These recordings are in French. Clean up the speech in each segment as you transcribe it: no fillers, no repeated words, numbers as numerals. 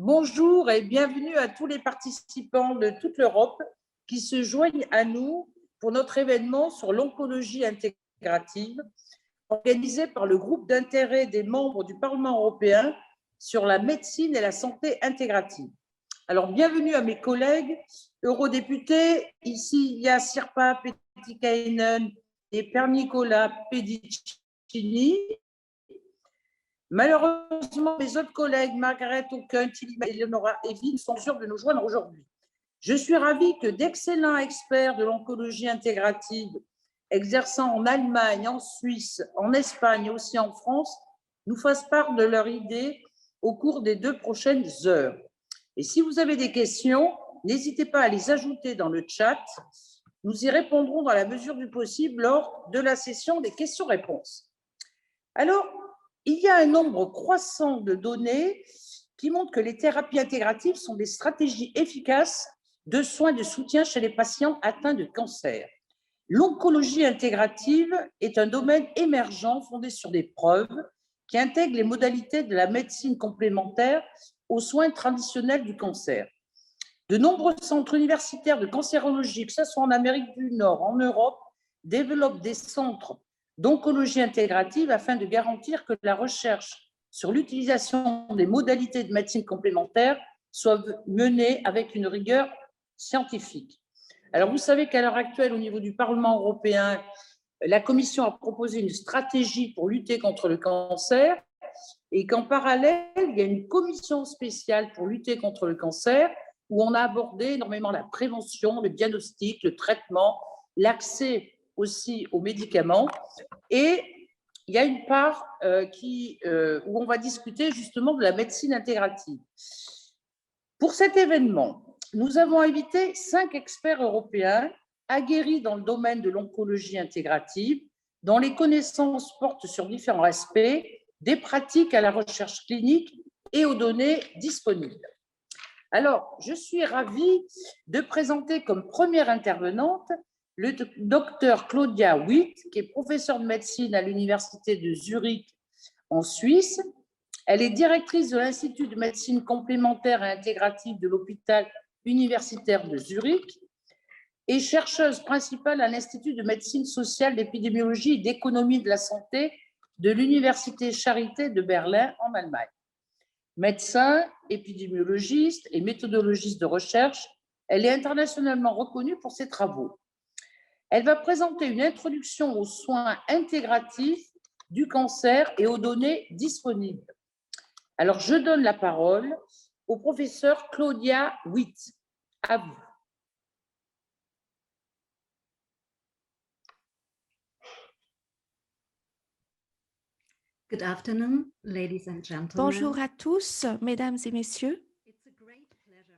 Bonjour et bienvenue à tous les participants de toute l'Europe qui se joignent à nous pour notre événement sur l'oncologie intégrative organisé par le groupe d'intérêt des membres du Parlement européen sur la médecine et la santé intégrative. Alors, bienvenue à mes collègues eurodéputés. Ici, il y a Sirpa Pietikäinen et Per-Nicola Pedicini. Malheureusement, mes autres collègues, Margaret Auken, Tilly et Eleonora Evin, sont sûrs de nous joindre aujourd'hui. Je suis ravie que d'excellents experts de l'oncologie intégrative exerçant en Allemagne, en Suisse, en Espagne et aussi en France nous fassent part de leurs idées au cours des 2 prochaines heures. Et si vous avez des questions, n'hésitez pas à les ajouter dans le chat. Nous y répondrons dans la mesure du possible lors de la session des questions-réponses. Alors, il y a un nombre croissant de données qui montrent que les thérapies intégratives sont des stratégies efficaces de soins de soutien chez les patients atteints de cancer. L'oncologie intégrative est un domaine émergent fondé sur des preuves qui intègrent les modalités de la médecine complémentaire aux soins traditionnels du cancer. De nombreux centres universitaires de cancérologie, que ce soit en Amérique du Nord, en Europe, développent des centres d'oncologie intégrative afin de garantir que la recherche sur l'utilisation des modalités de médecine complémentaire soit menée avec une rigueur scientifique. Alors, vous savez qu'à l'heure actuelle, au niveau du Parlement européen, la Commission a proposé une stratégie pour lutter contre le cancer et qu'en parallèle, il y a une commission spéciale pour lutter contre le cancer où on a abordé énormément la prévention, le diagnostic, le traitement, l'accès aussi aux médicaments. Et il y a une part où on va discuter justement de la médecine intégrative. Pour cet événement, nous avons invité 5 experts européens aguerris dans le domaine de l'oncologie intégrative, dont les connaissances portent sur différents aspects, des pratiques à la recherche clinique et aux données disponibles. Alors, je suis ravie de présenter comme première intervenante le docteur Claudia Witt, qui est professeure de médecine à l'Université de Zurich en Suisse. Elle est directrice de l'Institut de médecine complémentaire et intégrative de l'hôpital universitaire de Zurich et chercheuse principale à l'Institut de médecine sociale, d'épidémiologie et d'économie de la santé de l'Université Charité de Berlin en Allemagne. Médecin, épidémiologiste et méthodologiste de recherche, elle est internationalement reconnue pour ses travaux. Elle va présenter une introduction aux soins intégratifs du cancer et aux données disponibles. Alors, je donne la parole au professeur Claudia Witt. À vous. Good afternoon, ladies and gentlemen. Bonjour à tous, mesdames et messieurs.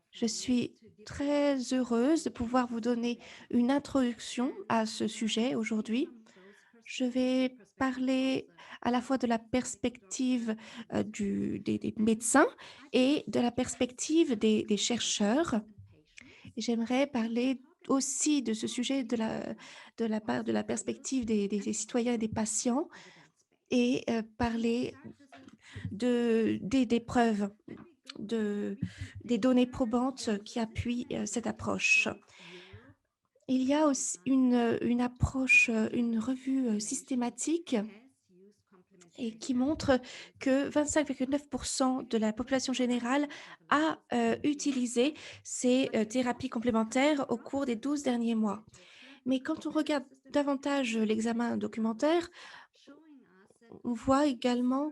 Je suis très heureuse de pouvoir vous donner une introduction à ce sujet aujourd'hui. Je vais parler à la fois de la perspective des médecins et de la perspective des chercheurs. J'aimerais parler aussi de ce sujet de la perspective des citoyens et des patients et parler des preuves, des données probantes qui appuient cette approche. Il y a aussi une approche, une revue systématique et qui montre que 25,9% de la population générale a utilisé ces thérapies complémentaires au cours des 12 derniers mois. Mais quand on regarde davantage l'examen documentaire, on voit également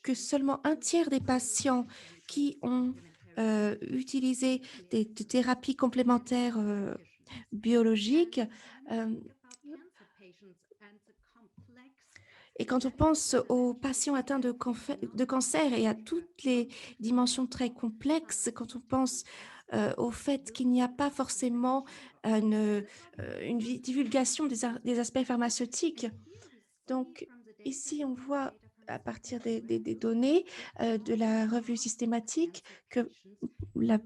que seulement un tiers des patients qui ont utilisé des thérapies complémentaires biologiques. Et quand on pense aux patients atteints de cancer et à toutes les dimensions très complexes, quand on pense au fait qu'il n'y a pas forcément une divulgation des aspects pharmaceutiques. Donc, ici, on voit à partir des données de la revue systématique que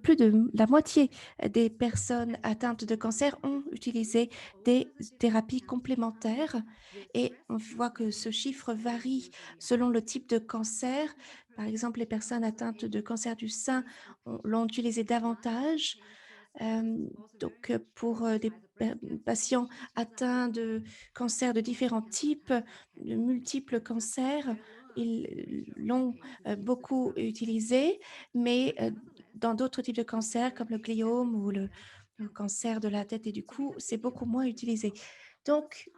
plus de la moitié des personnes atteintes de cancer ont utilisé des thérapies complémentaires et on voit que ce chiffre varie selon le type de cancer. Par exemple, les personnes atteintes de cancer du sein l'ont utilisé davantage. Donc, pour des patients atteints de cancers de différents types, de multiples cancers, ils l'ont beaucoup utilisé, mais dans d'autres types de cancers comme le gliome ou le cancer de la tête et du cou, c'est beaucoup moins utilisé. Donc,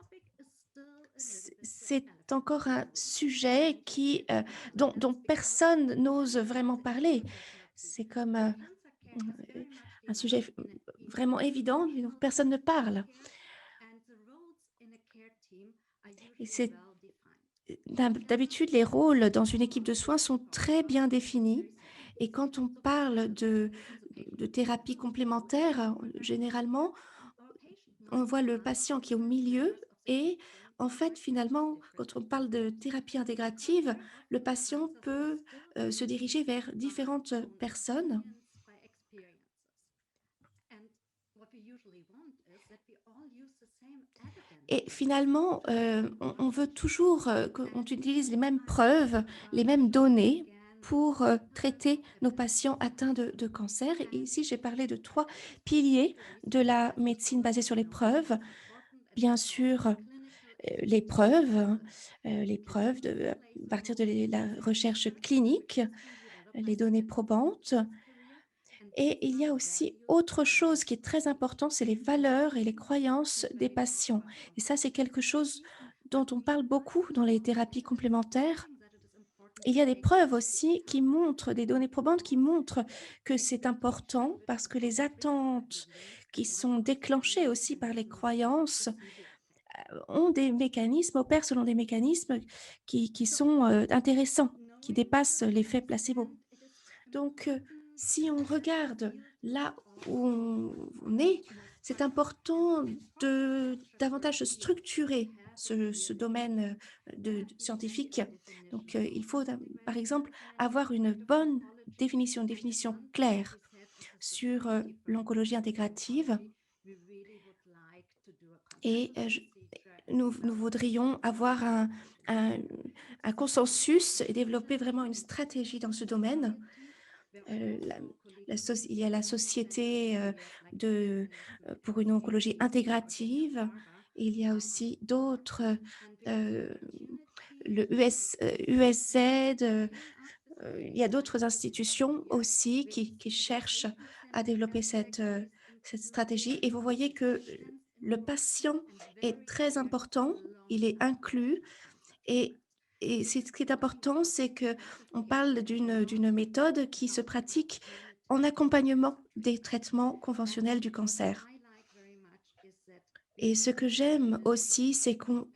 c'est encore un sujet dont personne n'ose vraiment parler. C'est comme un sujet vraiment évident, mais dont personne ne parle. Et c'est d'habitude, les rôles dans une équipe de soins sont très bien définis. Et quand on parle de thérapie complémentaire, généralement, on voit le patient qui est au milieu et en fait, finalement, quand on parle de thérapie intégrative, le patient peut se diriger vers différentes personnes. Et finalement, on veut toujours qu'on utilise les mêmes preuves, les mêmes données pour traiter nos patients atteints de cancer. Et ici, j'ai parlé de 3 piliers de la médecine basée sur les preuves. Bien sûr, les preuves à partir de la recherche clinique, les données probantes. Et il y a aussi autre chose qui est très important, c'est les valeurs et les croyances des patients. Et ça, c'est quelque chose dont on parle beaucoup dans les thérapies complémentaires. Il y a des preuves aussi qui montrent, des données probantes qui montrent que c'est important parce que les attentes qui sont déclenchées aussi par les croyances ont des mécanismes, opèrent selon des mécanismes qui sont intéressants, qui dépassent l'effet placebo. Donc, si on regarde là où on est, c'est important de davantage structurer ce domaine scientifique. Donc, il faut, par exemple, avoir une bonne définition, une définition claire sur l'oncologie intégrative. Et nous voudrions avoir un, un consensus et développer vraiment une stratégie dans ce domaine. Il y a la société pour une oncologie intégrative. Il y a aussi d'autres, le USZ, il y a d'autres institutions aussi qui cherchent à développer cette stratégie. Et vous voyez que le patient est très important, il est inclus. Et, ce qui est important, c'est qu'on parle d'une méthode qui se pratique en accompagnement des traitements conventionnels du cancer. Et ce que j'aime aussi, c'est qu'on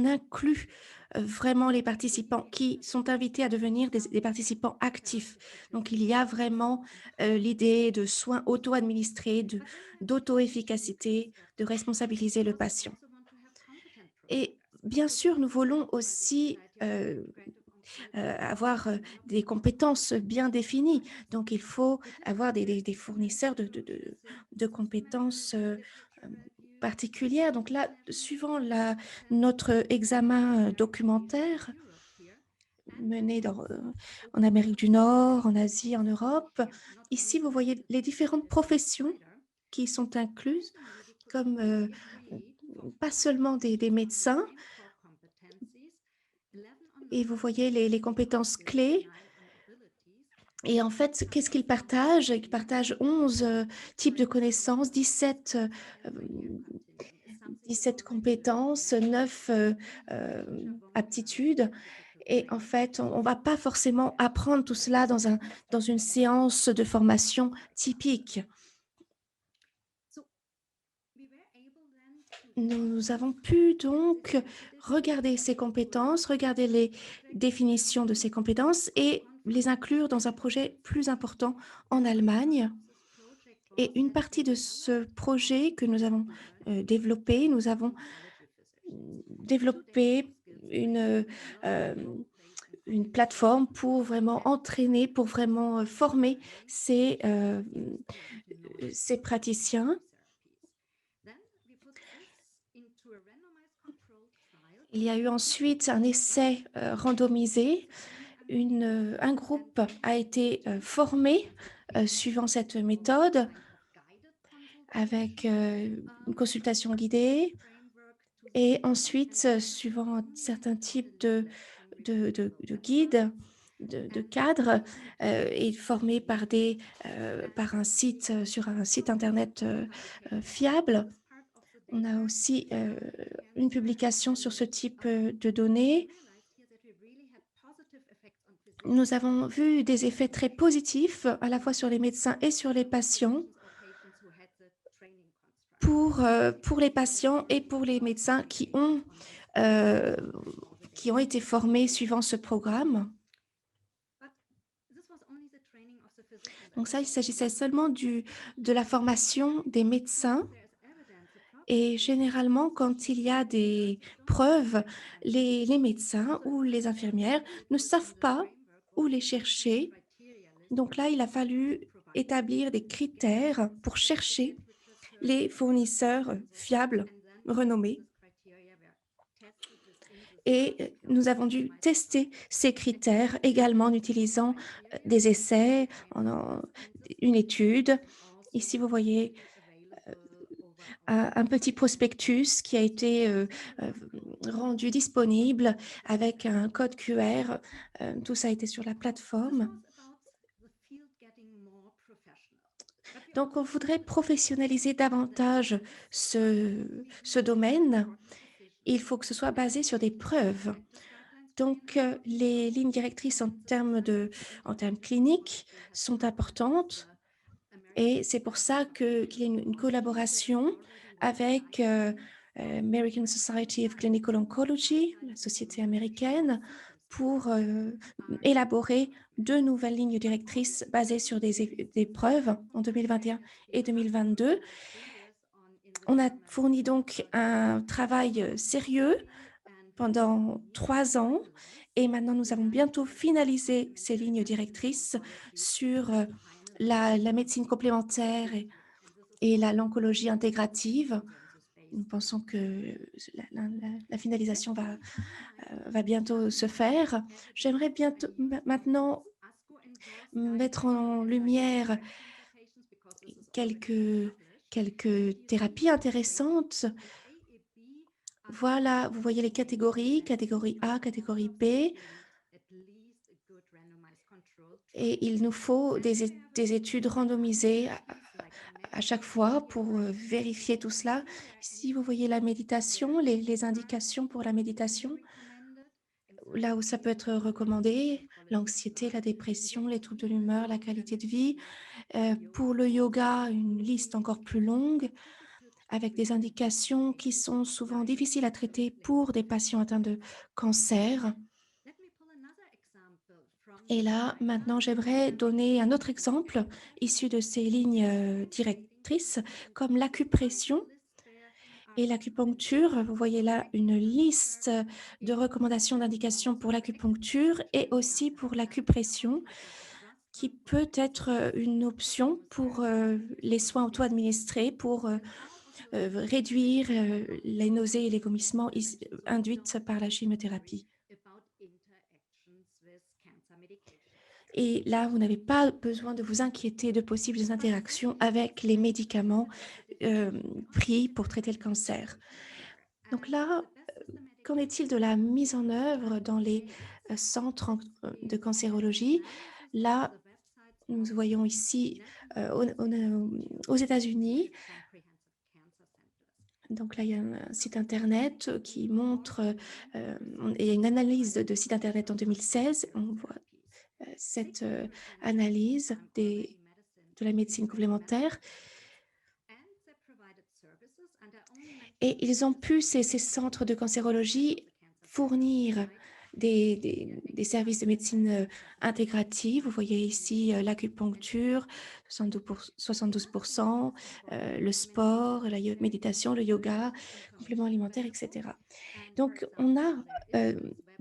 inclut vraiment les participants qui sont invités à devenir des participants actifs. Donc, il y a vraiment l'idée de soins auto-administrés, d'auto-efficacité, de responsabiliser le patient. Et bien sûr, nous voulons aussi avoir des compétences bien définies. Donc, il faut avoir des fournisseurs de compétences particulières. Donc là, suivant notre examen documentaire mené en Amérique du Nord, en Asie, en Europe, ici, vous voyez les différentes professions qui sont incluses, comme pas seulement des médecins, et vous voyez les compétences clés. Et en fait, qu'est-ce qu'ils partagent? Ils partagent 11 types de connaissances, 17 compétences, 9 aptitudes. Et en fait, on ne va pas forcément apprendre tout cela dans une séance de formation typique. Nous avons pu donc regarder ces compétences, regarder les définitions de ces compétences et les inclure dans un projet plus important en Allemagne. Et une partie de ce projet que nous avons développé, nous avons développé une une plateforme pour vraiment entraîner, pour vraiment former ces praticiens. Il y a eu ensuite un essai randomisé. Un groupe a été formé suivant cette méthode avec une consultation guidée et ensuite, suivant un certain type de guide, de cadre, et formé par un site, sur un site internet fiable. On a aussi une publication sur ce type de données. Nous avons vu des effets très positifs à la fois sur les médecins et sur les patients, pour les patients et pour les médecins euh, qui ont été formés suivant ce programme. Donc ça, il s'agissait seulement de la formation des médecins. Et généralement, quand il y a des preuves, les médecins ou les infirmières ne savent pas où les chercher. Donc là, il a fallu établir des critères pour chercher les fournisseurs fiables, renommés. Et nous avons dû tester ces critères également en utilisant des essais, une étude. Ici, vous voyez un petit prospectus qui a été rendu disponible avec un code QR. Tout ça a été sur la plateforme. Donc, on voudrait professionnaliser davantage ce domaine. Il faut que ce soit basé sur des preuves. Donc, les lignes directrices en termes cliniques sont importantes et c'est pour ça qu'il y a une collaboration avec American Society of Clinical Oncology, la société américaine, pour élaborer 2 nouvelles lignes directrices basées sur des preuves en 2021 et 2022. On a fourni donc un travail sérieux pendant 3 ans et maintenant nous allons bientôt finaliser ces lignes directrices sur la médecine complémentaire et l'oncologie intégrative. Nous pensons que la finalisation va bientôt se faire. J'aimerais maintenant mettre en lumière quelques thérapies intéressantes. Voilà, vous voyez les catégorie A, catégorie B. Et il nous faut des études randomisées à chaque fois pour vérifier tout cela. Ici, vous voyez la méditation, les indications pour la méditation, là où ça peut être recommandé, l'anxiété, la dépression, les troubles de l'humeur, la qualité de vie. Pour le yoga, une liste encore plus longue avec des indications qui sont souvent difficiles à traiter pour des patients atteints de cancer. Et là, maintenant, j'aimerais donner un autre exemple issu de ces lignes directrices, comme l'acupression et l'acupuncture. Vous voyez là une liste de recommandations d'indications pour l'acupuncture et aussi pour l'acupression, qui peut être une option pour les soins auto-administrés, pour réduire les nausées et les vomissements induites par la chimiothérapie. Et là, vous n'avez pas besoin de vous inquiéter de possibles interactions avec les médicaments pris pour traiter le cancer. Donc là, qu'en est-il de la mise en œuvre dans les centres de cancérologie? Là, nous voyons ici aux États-Unis. Donc là, il y a un site internet qui montre, il y a une analyse de site internet en 2016. On voit cette analyse de la médecine complémentaire. Et ils ont pu, ces centres de cancérologie, fournir des services de médecine intégrative. Vous voyez ici l'acupuncture, 72%, le sport, la méditation, le yoga, compléments alimentaires, etc. Donc, on a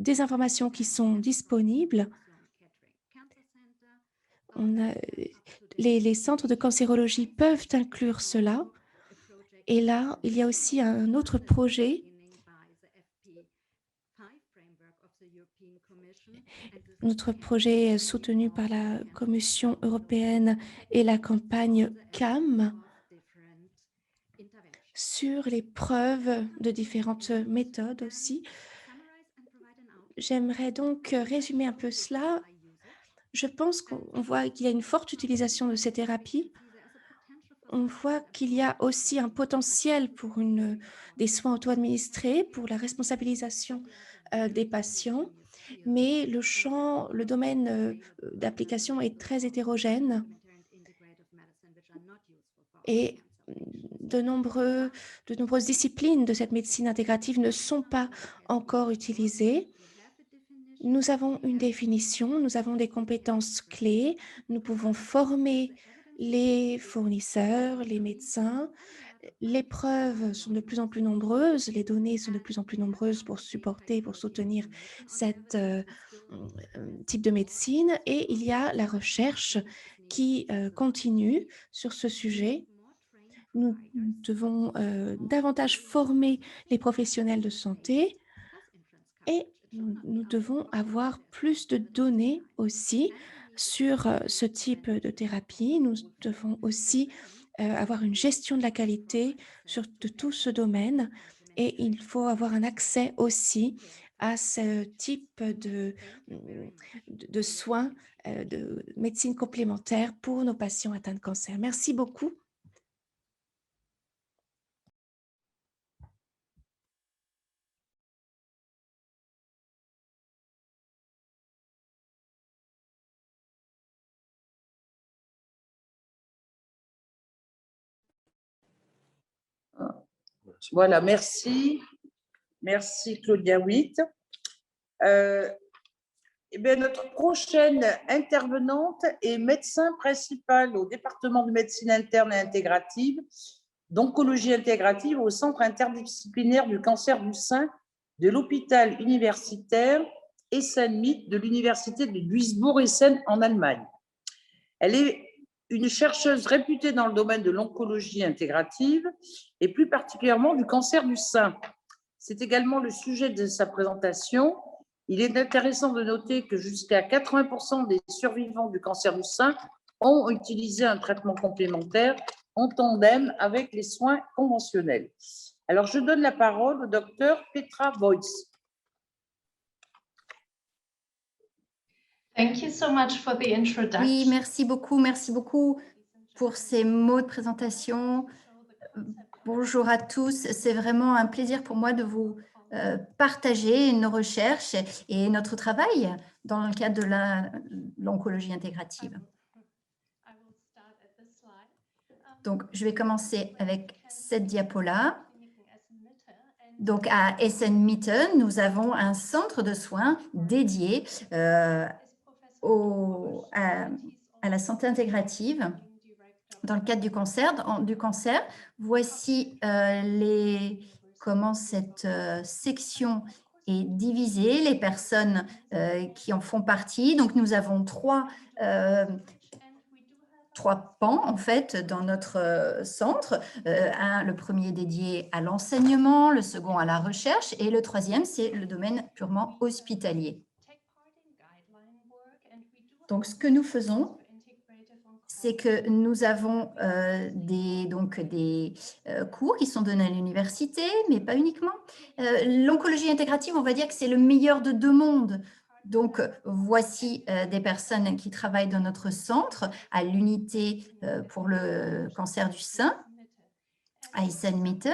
des informations qui sont disponibles. Les centres de cancérologie peuvent inclure cela. Et là, il y a aussi un autre projet, notre projet soutenu par la Commission européenne et la campagne CAM sur les preuves de différentes méthodes aussi. J'aimerais donc résumer un peu cela. Je pense qu'on voit qu'il y a une forte utilisation de ces thérapies. On voit qu'il y a aussi un potentiel pour des soins auto-administrés, pour la responsabilisation des patients, mais le domaine d'application est très hétérogène et de nombreuses disciplines de cette médecine intégrative ne sont pas encore utilisées. Nous avons une définition, nous avons des compétences clés, nous pouvons former les fournisseurs, les médecins. Les preuves sont de plus en plus nombreuses, les données sont de plus en plus nombreuses pour supporter, pour soutenir cet type de médecine. Et il y a la recherche qui continue sur ce sujet. Nous devons davantage former les professionnels de santé et nous devons avoir plus de données aussi sur ce type de thérapie. Nous devons aussi avoir une gestion de la qualité de tout ce domaine et il faut avoir un accès aussi à ce type de soins, de médecine complémentaire pour nos patients atteints de cancer. Merci beaucoup. Voilà, merci. Merci Claudia Witt. Notre prochaine intervenante est médecin principal au département de médecine interne et intégrative, d'oncologie intégrative au centre interdisciplinaire du cancer du sein de l'hôpital universitaire Essen-Mitte de l'université de Duisbourg-Essen en Allemagne. Elle est une chercheuse réputée dans le domaine de l'oncologie intégrative et plus particulièrement du cancer du sein. C'est également le sujet de sa présentation. Il est intéressant de noter que jusqu'à 80% des survivants du cancer du sein ont utilisé un traitement complémentaire en tandem avec les soins conventionnels. Alors, je donne la parole au docteur Petra Voits. Thank you so much for the introduction. Oui, merci beaucoup pour ces mots de présentation. Bonjour à tous, c'est vraiment un plaisir pour moi de vous partager nos recherches et notre travail dans le cadre de l'oncologie intégrative. Donc, je vais commencer avec cette diapo-là. Donc, à Essen-Mitte, nous avons un centre de soins dédié à la santé intégrative dans le cadre du cancer. Voici comment cette section est divisée, les personnes qui en font partie. Donc, nous avons trois pans en fait dans notre centre. Le premier dédié à l'enseignement, le second à la recherche et le troisième, c'est le domaine purement hospitalier. Donc, ce que nous faisons, c'est que nous avons des cours qui sont donnés à l'université, mais pas uniquement. L'oncologie intégrative, on va dire que c'est le meilleur de deux mondes. Donc, voici des personnes qui travaillent dans notre centre à l'unité pour le cancer du sein, à Essen-Mitte.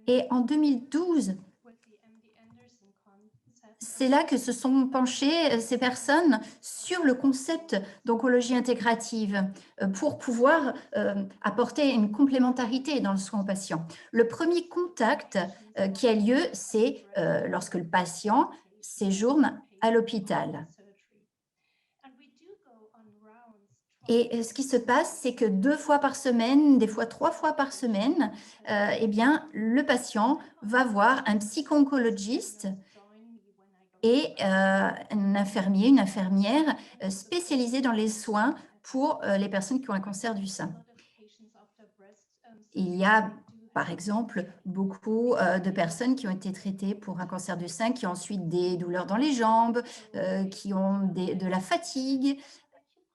Et en 2012, c'est là que se sont penchées ces personnes sur le concept d'oncologie intégrative pour pouvoir apporter une complémentarité dans le soin aux patients. Le premier contact qui a lieu, c'est lorsque le patient séjourne à l'hôpital. Et ce qui se passe, c'est que 2 fois par semaine, des fois 3 fois par semaine, eh bien, le patient va voir un psycho-oncologiste et un infirmier, une infirmière spécialisée dans les soins pour les personnes qui ont un cancer du sein. Il y a, par exemple, beaucoup de personnes qui ont été traitées pour un cancer du sein, qui ont ensuite des douleurs dans les jambes, qui ont de la fatigue.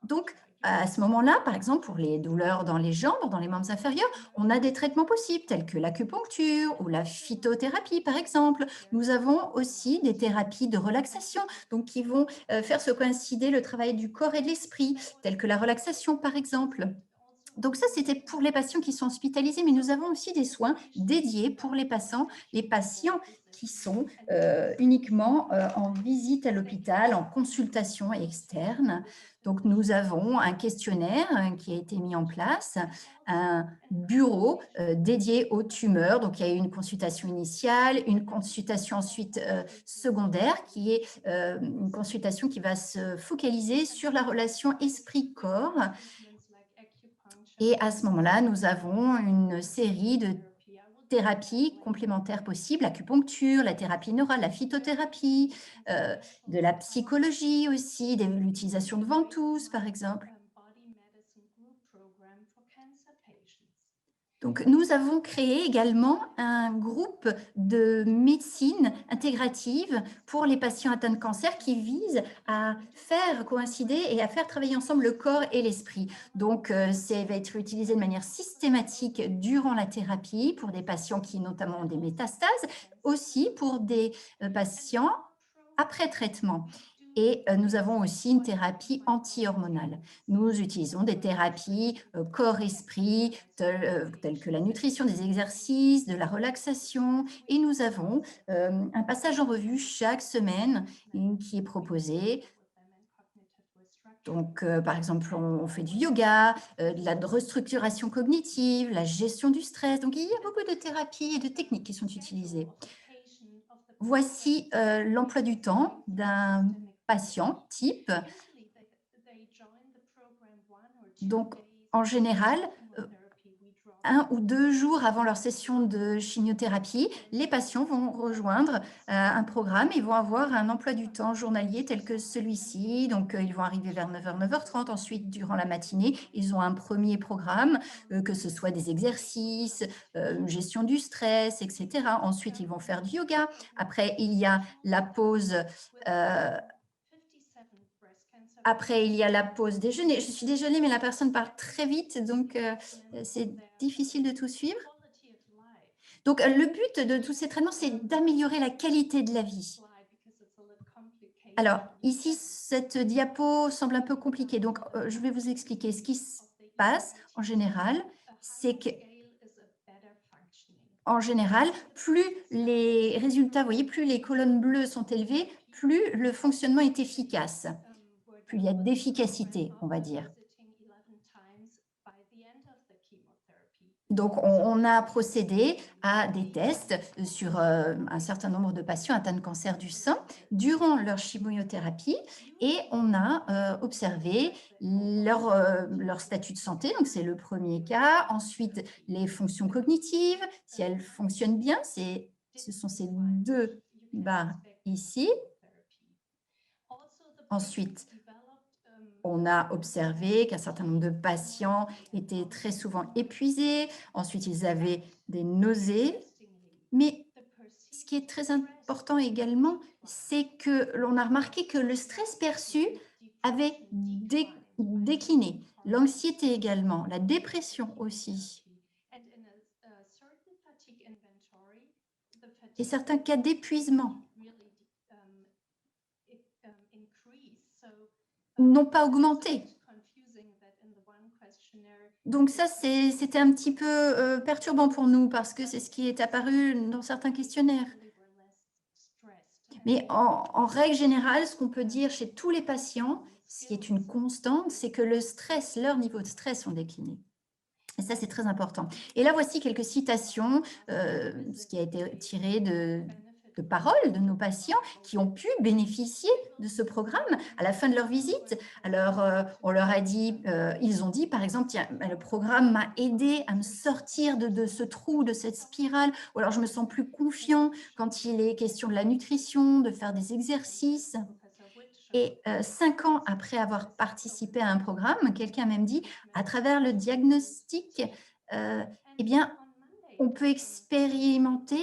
Donc, à ce moment-là, par exemple, pour les douleurs dans les jambes, dans les membres inférieurs, on a des traitements possibles tels que l'acupuncture ou la phytothérapie, par exemple. Nous avons aussi des thérapies de relaxation, donc qui vont faire se coïncider le travail du corps et de l'esprit, telles que la relaxation, par exemple. Donc ça, c'était pour les patients qui sont hospitalisés, mais nous avons aussi des soins dédiés pour les patients qui sont uniquement en visite à l'hôpital, en consultation externe. Donc nous avons un questionnaire qui a été mis en place, un bureau dédié aux tumeurs. Donc il y a eu une consultation initiale, une consultation ensuite secondaire, qui est une consultation qui va se focaliser sur la relation esprit-corps. Et à ce moment-là, nous avons une série de thérapies complémentaires possibles, l'acupuncture, la thérapie neurale, la phytothérapie, de la psychologie aussi, l'utilisation de ventouses, par exemple. Donc, nous avons créé également un groupe de médecine intégrative pour les patients atteints de cancer qui vise à faire coïncider et à faire travailler ensemble le corps et l'esprit. Donc, ça va être utilisé de manière systématique durant la thérapie pour des patients qui notamment ont des métastases, aussi pour des patients après traitement. Et nous avons aussi une thérapie anti-hormonale. Nous utilisons des thérapies corps-esprit, telles que la nutrition, des exercices, de la relaxation. Et nous avons un passage en revue chaque semaine qui est proposé. Donc, par exemple, on fait du yoga, de la restructuration cognitive, la gestion du stress. Donc, il y a beaucoup de thérapies et de techniques qui sont utilisées. Voici l'emploi du temps d'un patient type. Donc, en général, 1 ou 2 jours avant leur session de chimiothérapie, les patients vont rejoindre un programme et vont avoir un emploi du temps journalier tel que celui-ci. Donc, ils vont arriver vers 9h, 9h30. Ensuite, durant la matinée, ils ont un premier programme, que ce soit des exercices, gestion du stress, etc. Ensuite, ils vont faire du yoga. Après, il y a la pause déjeuner. Je suis désolée, mais la personne parle très vite, donc c'est difficile de tout suivre. Donc, le but de tous ces traitements, c'est d'améliorer la qualité de la vie. Alors, ici, cette diapo semble un peu compliquée, donc je vais vous expliquer. Ce qui se passe en général, c'est que plus les résultats, vous voyez, plus les colonnes bleues sont élevées, plus le fonctionnement est efficace, plus il y a d'efficacité, on va dire. Donc, on a procédé à des tests sur un certain nombre de patients atteints de cancer du sein durant leur chimiothérapie et on a observé leur statut de santé. Donc, c'est le premier cas. Ensuite, les fonctions cognitives, si elles fonctionnent bien, ce sont ces 2 barres ici. Ensuite, on a observé qu'un certain nombre de patients étaient très souvent épuisés. Ensuite, ils avaient des nausées. Mais ce qui est très important également, c'est que l'on a remarqué que le stress perçu avait décliné. L'anxiété également, la dépression aussi. Et certains cas d'épuisement n'ont pas augmenté. Donc ça, c'était un petit peu perturbant pour nous parce que c'est ce qui est apparu dans certains questionnaires. Mais en règle générale, ce qu'on peut dire chez tous les patients, ce qui est une constante, c'est que leur niveau de stress ont décliné. Et ça, c'est très important. Et là, voici quelques citations, ce qui a été tiré de parole de nos patients qui ont pu bénéficier de ce programme à la fin de leur visite. Alors, on leur a dit, ils ont dit par exemple, tiens, le programme m'a aidé à me sortir de ce trou, de cette spirale, ou alors je me sens plus confiant quand il est question de la nutrition, de faire des exercices. Et 5 ans après avoir participé à un programme, quelqu'un m'a même dit, à travers le diagnostic, eh bien, on peut expérimenter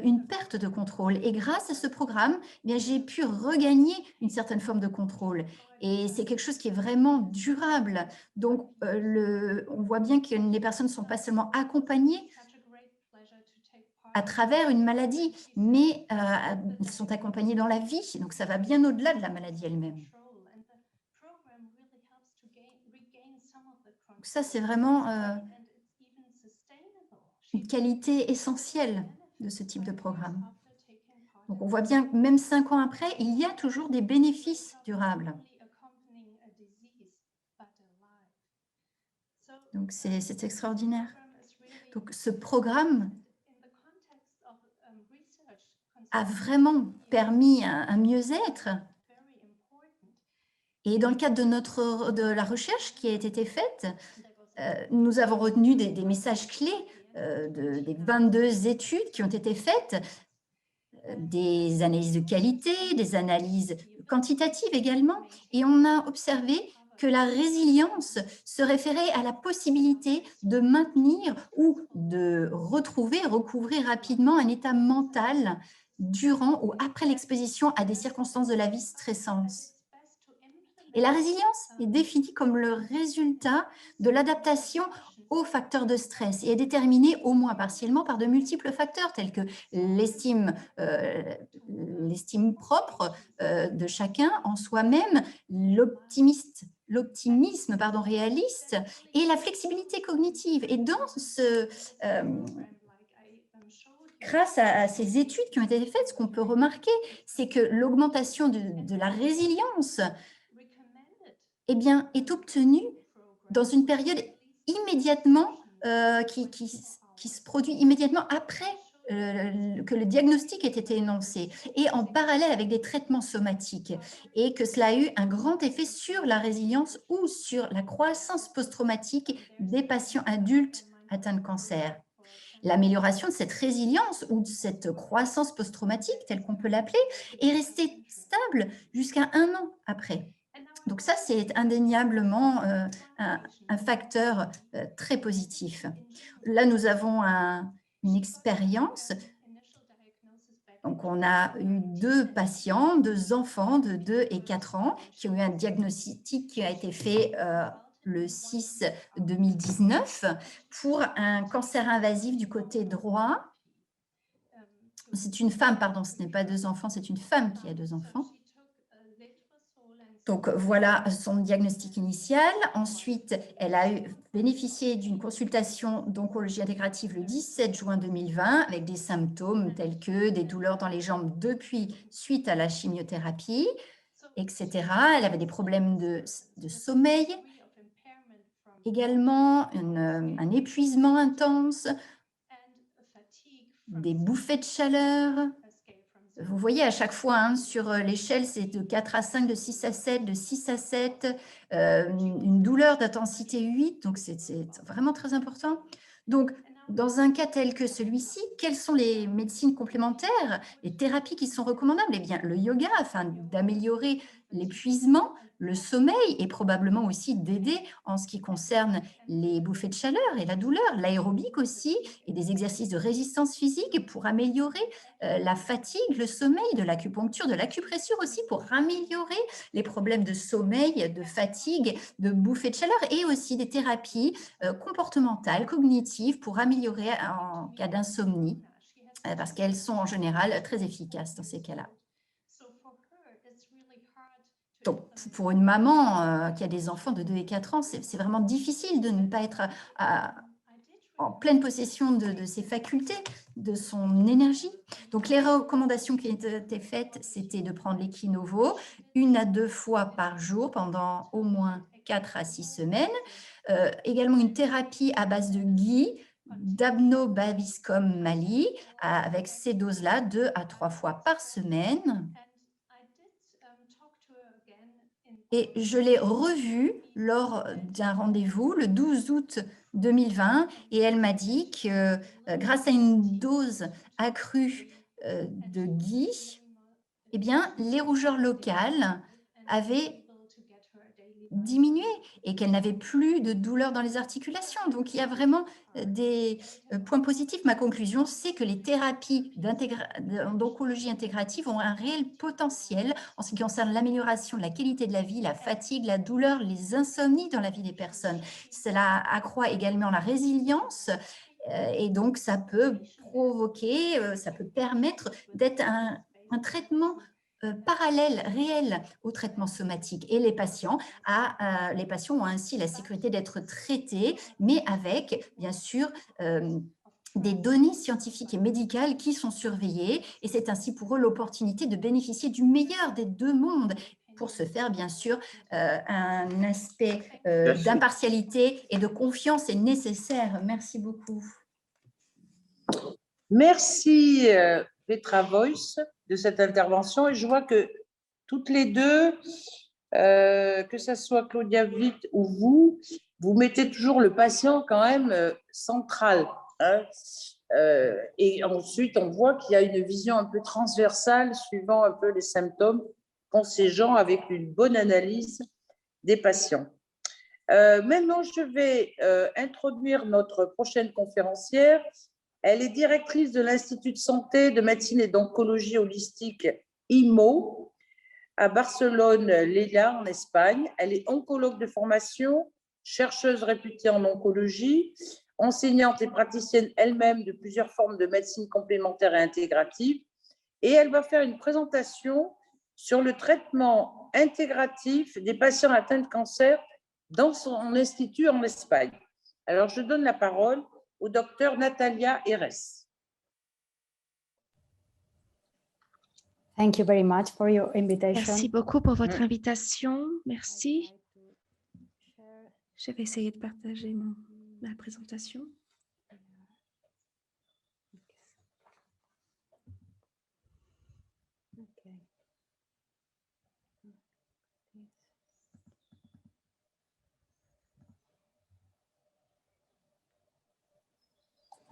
une perte de contrôle. Et grâce à ce programme, eh bien, j'ai pu regagner une certaine forme de contrôle. Et c'est quelque chose qui est vraiment durable. Donc, on voit bien que les personnes ne sont pas seulement accompagnées à travers une maladie, mais elles sont accompagnées dans la vie. Donc, ça va bien au-delà de la maladie elle-même. Donc ça, c'est vraiment une qualité essentielle de ce type de programme. Donc, on voit bien que même 5 ans après, il y a toujours des bénéfices durables. Donc, c'est extraordinaire. Donc, ce programme a vraiment permis un mieux-être. Et dans le cadre de la recherche qui a été faite, nous avons retenu des messages clés des 22 études qui ont été faites, des analyses de qualité, des analyses quantitatives également, et on a observé que la résilience se référait à la possibilité de maintenir ou de recouvrer rapidement un état mental durant ou après l'exposition à des circonstances de la vie stressantes. Et la résilience est définie comme le résultat de l'adaptation aux facteurs de stress et est déterminée au moins partiellement par de multiples facteurs tels que l'estime propre de chacun en soi-même, l'optimisme réaliste et la flexibilité cognitive. Et grâce à ces études qui ont été faites, ce qu'on peut remarquer, c'est que l'augmentation de la résilience eh bien, est obtenue dans une période immédiatement, qui se produit immédiatement après que le diagnostic ait été énoncé et en parallèle avec des traitements somatiques, et que cela a eu un grand effet sur la résilience ou sur la croissance post-traumatique des patients adultes atteints de cancer. L'amélioration de cette résilience ou de cette croissance post-traumatique, telle qu'on peut l'appeler, est restée stable jusqu'à 1 an après. Donc ça, c'est indéniablement un facteur très positif. Là, nous avons une expérience. Donc, on a eu 2 patients, 2 enfants de 2 et 4 ans qui ont eu un diagnostic qui a été fait le 6 2019 pour un cancer invasif du côté droit. C'est une femme, pardon, ce n'est pas 2 enfants, c'est une femme qui a 2 enfants. Donc, voilà son diagnostic initial. Ensuite, elle a bénéficié d'une consultation d'oncologie intégrative le 17 juin 2020 avec des symptômes tels que des douleurs dans les jambes suite à la chimiothérapie, etc. Elle avait des problèmes de sommeil, également un épuisement intense, des bouffées de chaleur. Vous voyez à chaque fois sur l'échelle, c'est de 4 à 5, de 6 à 7, de 6 à 7, une douleur d'intensité 8, donc c'est vraiment très important. Donc, dans un cas tel que celui-ci, quelles sont les médecines complémentaires, les thérapies qui sont recommandables? Eh bien, le yoga, afin d'améliorer l'épuisement, le sommeil et probablement aussi d'aider en ce qui concerne les bouffées de chaleur et la douleur, l'aérobic aussi et des exercices de résistance physique pour améliorer la fatigue, le sommeil, de l'acupuncture, de l'acupressure aussi pour améliorer les problèmes de sommeil, de fatigue, de bouffées de chaleur et aussi des thérapies comportementales, cognitives pour améliorer en cas d'insomnie parce qu'elles sont en général très efficaces dans ces cas-là. Donc, pour une maman qui a des enfants de 2 et 4 ans, c'est vraiment difficile de ne pas être en pleine possession de ses facultés, de son énergie. Donc, les recommandations qui étaient faites, c'était de prendre l'Equinovo 1 à 2 fois par jour pendant au moins 4 à 6 semaines. Également une thérapie à base de ghee d'Abnobabiscom Mali avec ces doses-là 2 à 3 fois par semaine. Et je l'ai revue lors d'un rendez-vous le 12 août 2020 et elle m'a dit que grâce à une dose accrue de gui, eh bien, les rougeurs locales avaient diminué et qu'elle n'avait plus de douleur dans les articulations. Donc, il y a vraiment des points positifs. Ma conclusion, c'est que les thérapies d'oncologie intégrative ont un réel potentiel en ce qui concerne l'amélioration de la qualité de la vie, la fatigue, la douleur, les insomnies dans la vie des personnes. Cela accroît également la résilience et donc ça peut provoquer, ça peut permettre d'être un traitement parallèle, réel au traitement somatique. Et les patients ont ainsi la sécurité d'être traités, mais avec, bien sûr, des données scientifiques et médicales qui sont surveillées. Et c'est ainsi pour eux l'opportunité de bénéficier du meilleur des deux mondes. Pour ce faire, bien sûr, un aspect d'impartialité et de confiance est nécessaire. Merci beaucoup. Merci, Petra Voice, de cette intervention. Et je vois que toutes les deux, que ce soit Claudia Witt ou vous mettez toujours le patient quand même central. Hein. Et ensuite, on voit qu'il y a une vision un peu transversale suivant un peu les symptômes qu'ont ces gens avec une bonne analyse des patients. Maintenant, je vais introduire notre prochaine conférencière. Elle est directrice de l'Institut de santé, de médecine et d'oncologie holistique IMO à Barcelone, Lleida, en Espagne. Elle est oncologue de formation, chercheuse réputée en oncologie, enseignante et praticienne elle-même de plusieurs formes de médecine complémentaire et intégrative. Et elle va faire une présentation sur le traitement intégratif des patients atteints de cancer dans son institut en Espagne. Alors, je donne la parole au docteur Natalia Heres. Thank you very much for your invitation. Merci beaucoup pour votre invitation. Merci. Je vais essayer de partager ma présentation.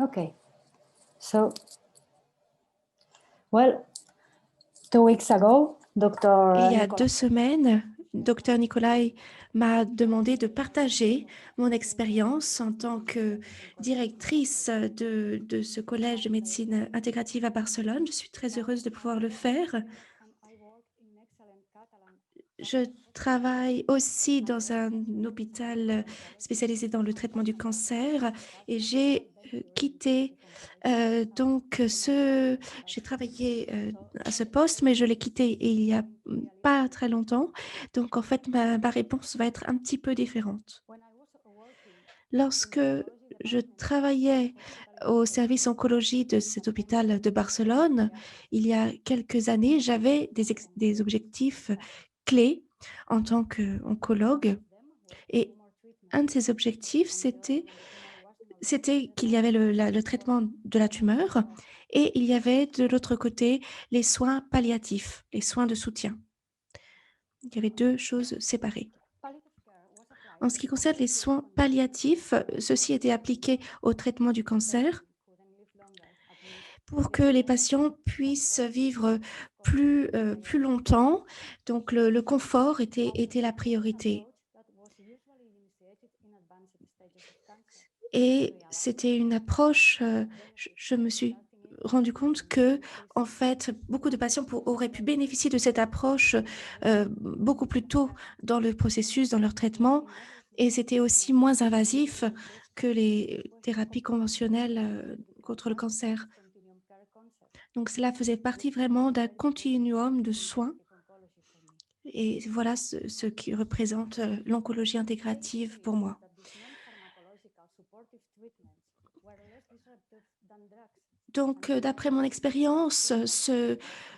Okay. So, well, 2 weeks ago, Il y a 2 semaines, Dr Nicolai m'a demandé de partager mon expérience en tant que directrice de ce collège de médecine intégrative à Barcelone. Je suis très heureuse de pouvoir le faire. Je travaille aussi dans un hôpital spécialisé dans le traitement du cancer et j'ai quitté j'ai travaillé à ce poste, mais je l'ai quitté il n'y a pas très longtemps. Donc, en fait, ma réponse va être un petit peu différente. Lorsque je travaillais au service oncologie de cet hôpital de Barcelone, il y a quelques années, j'avais des objectifs clés en tant qu'oncologue. Et un de ces objectifs, c'était qu'il y avait le traitement de la tumeur et il y avait de l'autre côté les soins palliatifs, les soins de soutien. Il y avait 2 choses séparées. En ce qui concerne les soins palliatifs, ceux-ci étaient appliqués au traitement du cancer pour que les patients puissent vivre plus longtemps. Donc, le confort était la priorité. Et c'était une approche, je me suis rendu compte que, en fait, beaucoup de patients auraient pu bénéficier de cette approche beaucoup plus tôt dans le processus, dans leur traitement, et c'était aussi moins invasif que les thérapies conventionnelles contre le cancer. Donc, cela faisait partie vraiment d'un continuum de soins. Et voilà ce qui représente l'oncologie intégrative pour moi. Donc, d'après mon expérience,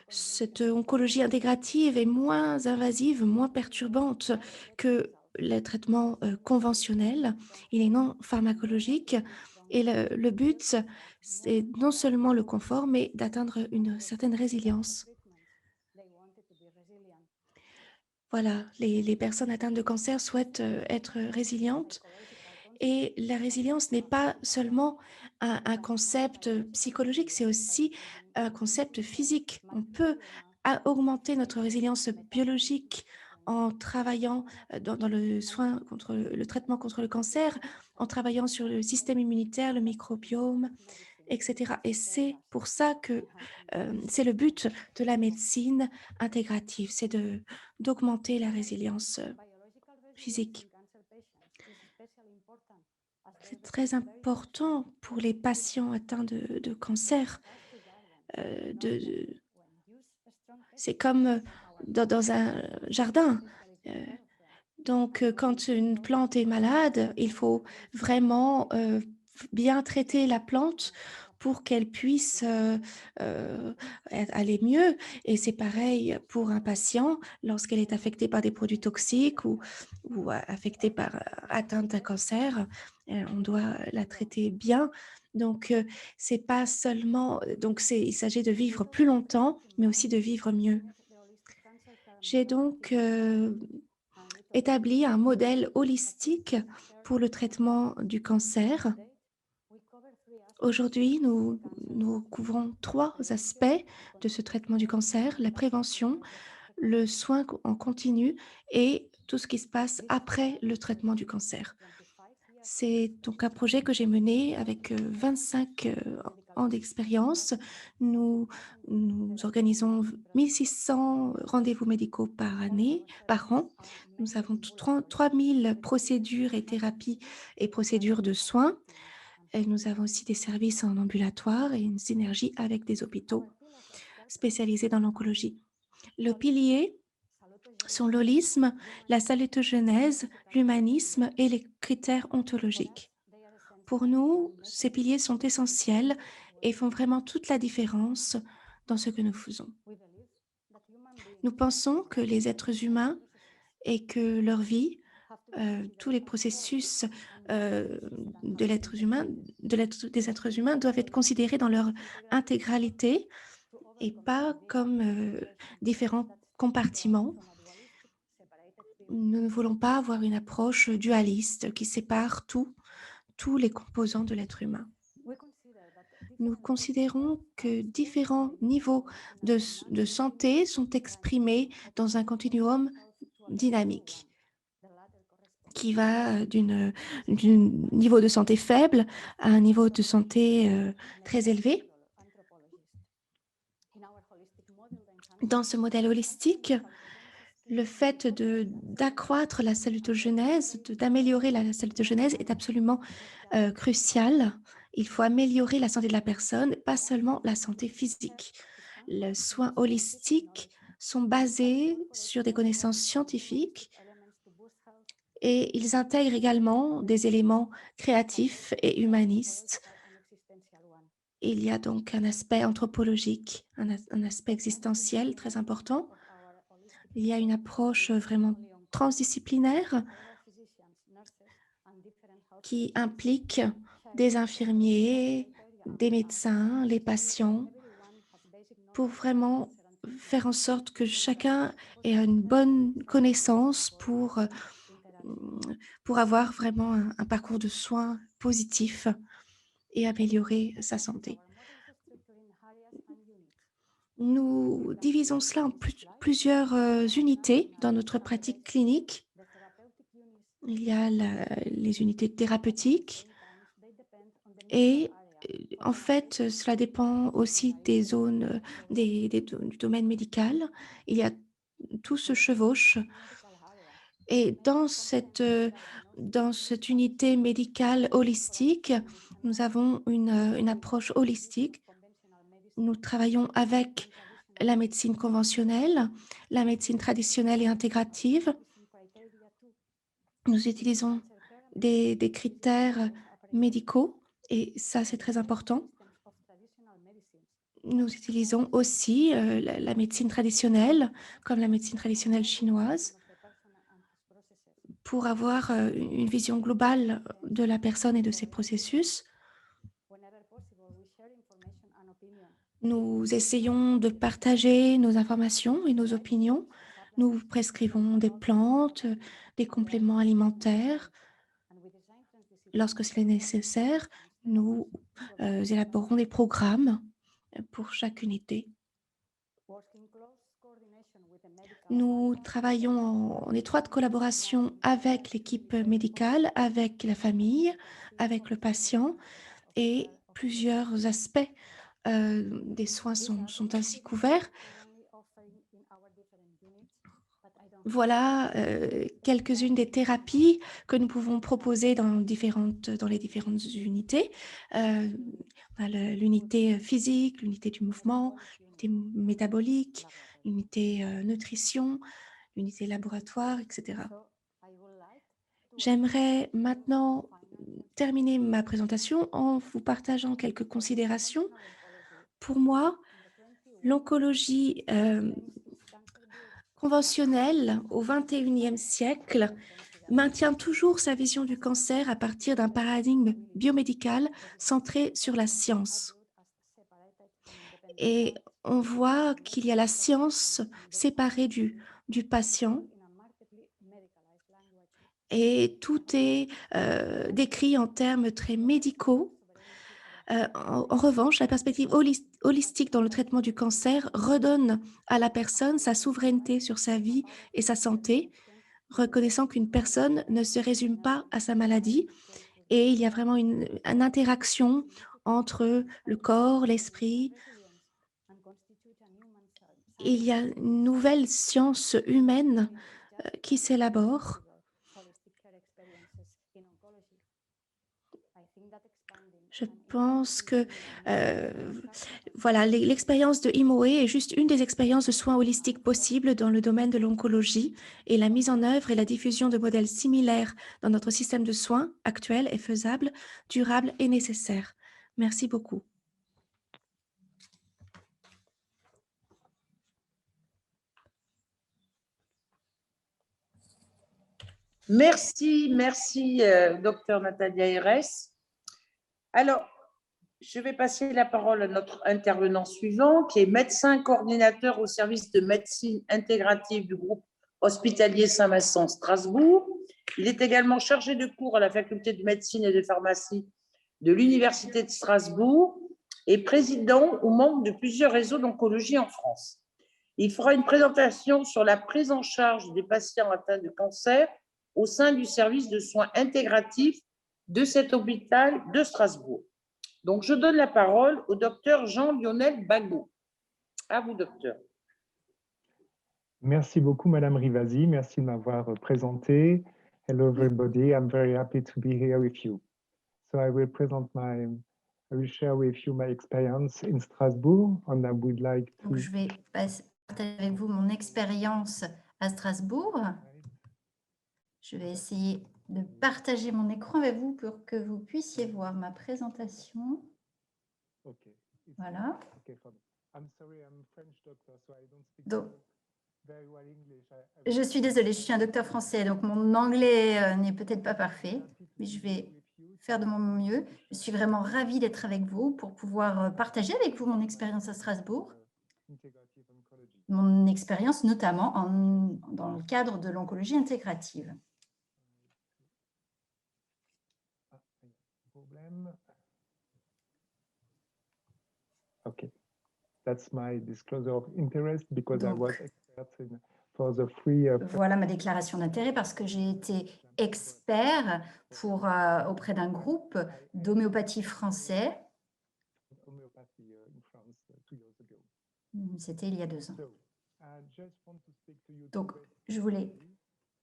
cette oncologie intégrative est moins invasive, moins perturbante que les traitements conventionnels. Il est non pharmacologique Et le but, c'est non seulement le confort, mais d'atteindre une certaine résilience. Voilà, les personnes atteintes de cancer souhaitent être résilientes. Et la résilience n'est pas seulement un concept psychologique, c'est aussi un concept physique. On peut augmenter notre résilience biologique en travaillant dans le soin contre le traitement contre le cancer, en travaillant sur le système immunitaire, le microbiome, etc. Et c'est pour ça que c'est le but de la médecine intégrative, c'est d'augmenter la résilience physique. C'est très important pour les patients atteints de cancer. C'est comme dans un jardin. Euh, Donc, quand une plante est malade, il faut vraiment bien traiter la plante pour qu'elle puisse aller mieux. Et c'est pareil pour un patient lorsqu'elle est affectée par des produits toxiques ou affectée par atteinte d'un cancer. On doit la traiter bien. Donc, c'est pas seulement. Donc, il s'agit de vivre plus longtemps, mais aussi de vivre mieux. J'ai donc établi un modèle holistique pour le traitement du cancer. Aujourd'hui, nous couvrons 3 aspects de ce traitement du cancer: la prévention, le soin en continu et tout ce qui se passe après le traitement du cancer. C'est donc un projet que j'ai mené avec 25 ans d'expérience. Nous organisons 1600 rendez-vous médicaux par an. Nous avons 3000 procédures et thérapies et procédures de soins. Et nous avons aussi des services en ambulatoire et une synergie avec des hôpitaux spécialisés dans l'oncologie. Le pilier sont l'holisme, la salutogenèse, l'humanisme et les critères ontologiques. Pour nous, ces piliers sont essentiels et font vraiment toute la différence dans ce que nous faisons. Nous pensons que les êtres humains et que leur vie, tous les processus des êtres humains doivent être considérés dans leur intégralité et pas comme différents compartiments. Nous ne voulons pas avoir une approche dualiste qui sépare tous les composants de l'être humain. Nous considérons que différents niveaux de santé sont exprimés dans un continuum dynamique qui va d'un niveau de santé faible à un niveau de santé très élevé. Dans ce modèle holistique, le fait d'accroître la salutogenèse, d'améliorer la salutogenèse est absolument crucial. Il faut améliorer la santé de la personne, pas seulement la santé physique. Les soins holistiques sont basés sur des connaissances scientifiques et ils intègrent également des éléments créatifs et humanistes. Il y a donc un aspect anthropologique, un aspect existentiel très important. Il y a une approche vraiment transdisciplinaire qui implique des infirmiers, des médecins, les patients, pour vraiment faire en sorte que chacun ait une bonne connaissance pour avoir vraiment un parcours de soins positif et améliorer sa santé. Nous divisons cela en plusieurs unités dans notre pratique clinique. Il y a les unités thérapeutiques et en fait, cela dépend aussi des zones, du domaine médical. Il y a tout se chevauche. Et dans cette unité médicale holistique, nous avons une approche holistique. Nous travaillons avec la médecine conventionnelle, la médecine traditionnelle et intégrative. Nous utilisons des critères médicaux et ça, c'est très important. Nous utilisons aussi la médecine traditionnelle, comme la médecine traditionnelle chinoise, pour avoir une vision globale de la personne et de ses processus. Nous essayons de partager nos informations et nos opinions. Nous prescrivons des plantes, des compléments alimentaires. Lorsque c'est nécessaire, nous élaborons des programmes pour chaque unité. Nous travaillons en étroite collaboration avec l'équipe médicale, avec la famille, avec le patient et plusieurs aspects des soins sont ainsi couverts. Voilà quelques-unes des thérapies que nous pouvons proposer dans les différentes unités. On a l'unité physique, l'unité du mouvement, l'unité métabolique, l'unité nutrition, l'unité laboratoire, etc. J'aimerais maintenant terminer ma présentation en vous partageant quelques considérations. Pour moi, l'oncologie conventionnelle au XXIe siècle maintient toujours sa vision du cancer à partir d'un paradigme biomédical centré sur la science. Et on voit qu'il y a la science séparée du patient et tout est décrit en termes très médicaux. En revanche, la perspective holistique dans le traitement du cancer redonne à la personne sa souveraineté sur sa vie et sa santé, reconnaissant qu'une personne ne se résume pas à sa maladie et il y a vraiment une interaction entre le corps, l'esprit. Il y a une nouvelle science humaine qui s'élabore. Je pense que voilà, l'expérience de IMOE est juste une des expériences de soins holistiques possibles dans le domaine de l'oncologie et la mise en œuvre et la diffusion de modèles similaires dans notre système de soins actuel est faisable, durable et nécessaire. Merci beaucoup. Merci, docteur Natalia Herès. Alors, je vais passer la parole à notre intervenant suivant, qui est médecin coordinateur au service de médecine intégrative du groupe hospitalier Saint-Vincent Strasbourg. Il est également chargé de cours à la faculté de médecine et de pharmacie de l'Université de Strasbourg et président ou membre de plusieurs réseaux d'oncologie en France. Il fera une présentation sur la prise en charge des patients atteints de cancer au sein du service de soins intégratifs de cet hôpital de Strasbourg. Donc, je donne la parole au docteur Jean-Lionel Bagot. À vous, docteur. Merci beaucoup, Madame Rivasi. Merci de m'avoir présenté. Hello, everybody. I'm very happy to be here with you. So I will share with you my experience in Strasbourg, and I would like to... Donc, je vais partager avec vous mon expérience à Strasbourg. Je vais essayer de partager mon écran avec vous pour que vous puissiez voir ma présentation. Okay. Voilà. Okay, I'm sorry, I'm a French doctor, so I don't speak Donc, very well English. je suis désolée, je suis un docteur français, donc mon anglais n'est peut-être pas parfait, mais je vais faire de mon mieux. Je suis vraiment ravie d'être avec vous pour pouvoir partager avec vous mon expérience à Strasbourg, mon expérience notamment dans le cadre de l'oncologie intégrative. Okay, that's my disclosure of interest because I Donc, was expert for the free. Voilà ma déclaration d'intérêt parce que j'ai été expert auprès d'un groupe d'homéopathie français. C'était il y a 2 ans. Donc, je voulais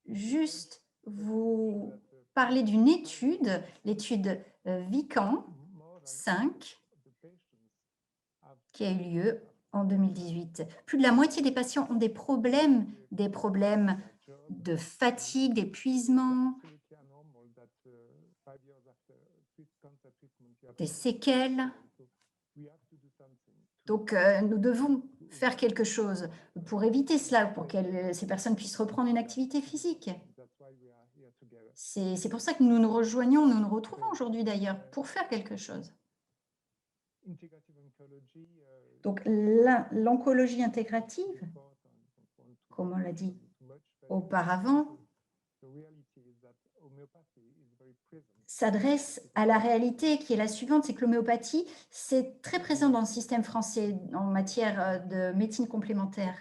juste vous parler d'une étude, l'étude Vican 5, qui a eu lieu en 2018. Plus de la moitié des patients ont des problèmes de fatigue, d'épuisement, des séquelles. Donc, nous devons faire quelque chose pour éviter cela, pour que ces personnes puissent reprendre une activité physique. C'est pour ça que nous nous rejoignons, nous nous retrouvons aujourd'hui d'ailleurs, pour faire quelque chose. Donc, l'oncologie intégrative, comme on l'a dit auparavant, s'adresse à la réalité qui est la suivante, c'est que l'homéopathie, c'est très présent dans le système français en matière de médecine complémentaire.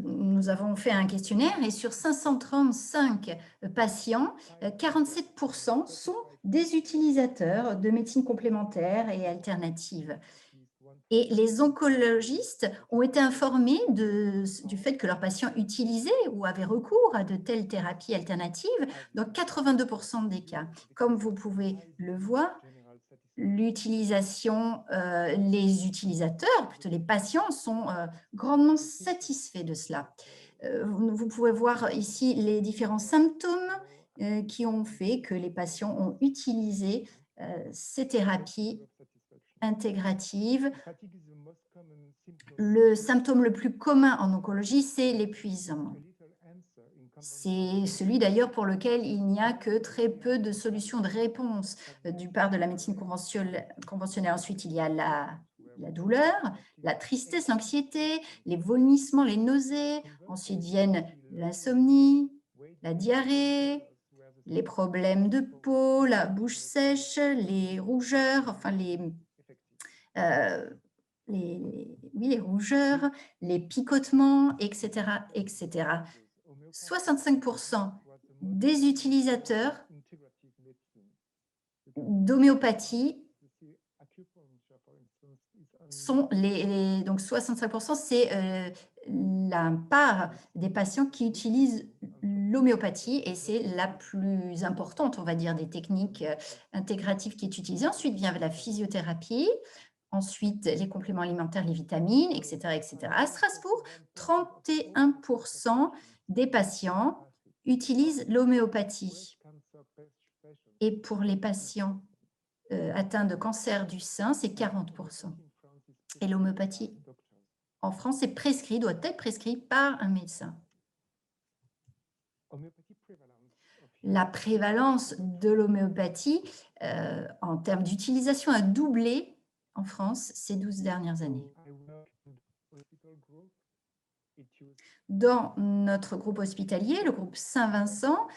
Nous avons fait un questionnaire et sur 535 patients, 47% sont des utilisateurs de médecine complémentaire et alternative. Et les oncologistes ont été informés du fait que leurs patients utilisaient ou avaient recours à de telles thérapies alternatives dans 82% des cas. Comme vous pouvez le voir, l'utilisation, les utilisateurs, plutôt les patients, sont grandement satisfaits de cela. Vous pouvez voir ici les différents symptômes qui ont fait que les patients ont utilisé ces thérapies intégratives. Le symptôme le plus commun en oncologie, c'est l'épuisement. C'est celui d'ailleurs pour lequel il n'y a que très peu de solutions de réponse du part de la médecine conventionnelle. Ensuite, il y a la douleur, la tristesse, l'anxiété, les vomissements, les nausées. Ensuite viennent l'insomnie, la diarrhée, les problèmes de peau, la bouche sèche, les rougeurs, enfin les rougeurs, les picotements, etc., etc. 65% des utilisateurs d'homéopathie sont donc 65%, c'est la part des patients qui utilisent l'homéopathie et c'est la plus importante, on va dire, des techniques intégratives qui est utilisée. Ensuite vient la physiothérapie, ensuite les compléments alimentaires, les vitamines, etc., etc. À Strasbourg, 31% des patients utilisent l'homéopathie. Et pour les patients atteints de cancer du sein, c'est 40%. Et l'homéopathie en France est prescrit, doit être prescrit par un médecin. La prévalence de l'homéopathie en termes d'utilisation a doublé en France ces 12 dernières années. Dans notre groupe hospitalier, le groupe Saint-Vincent,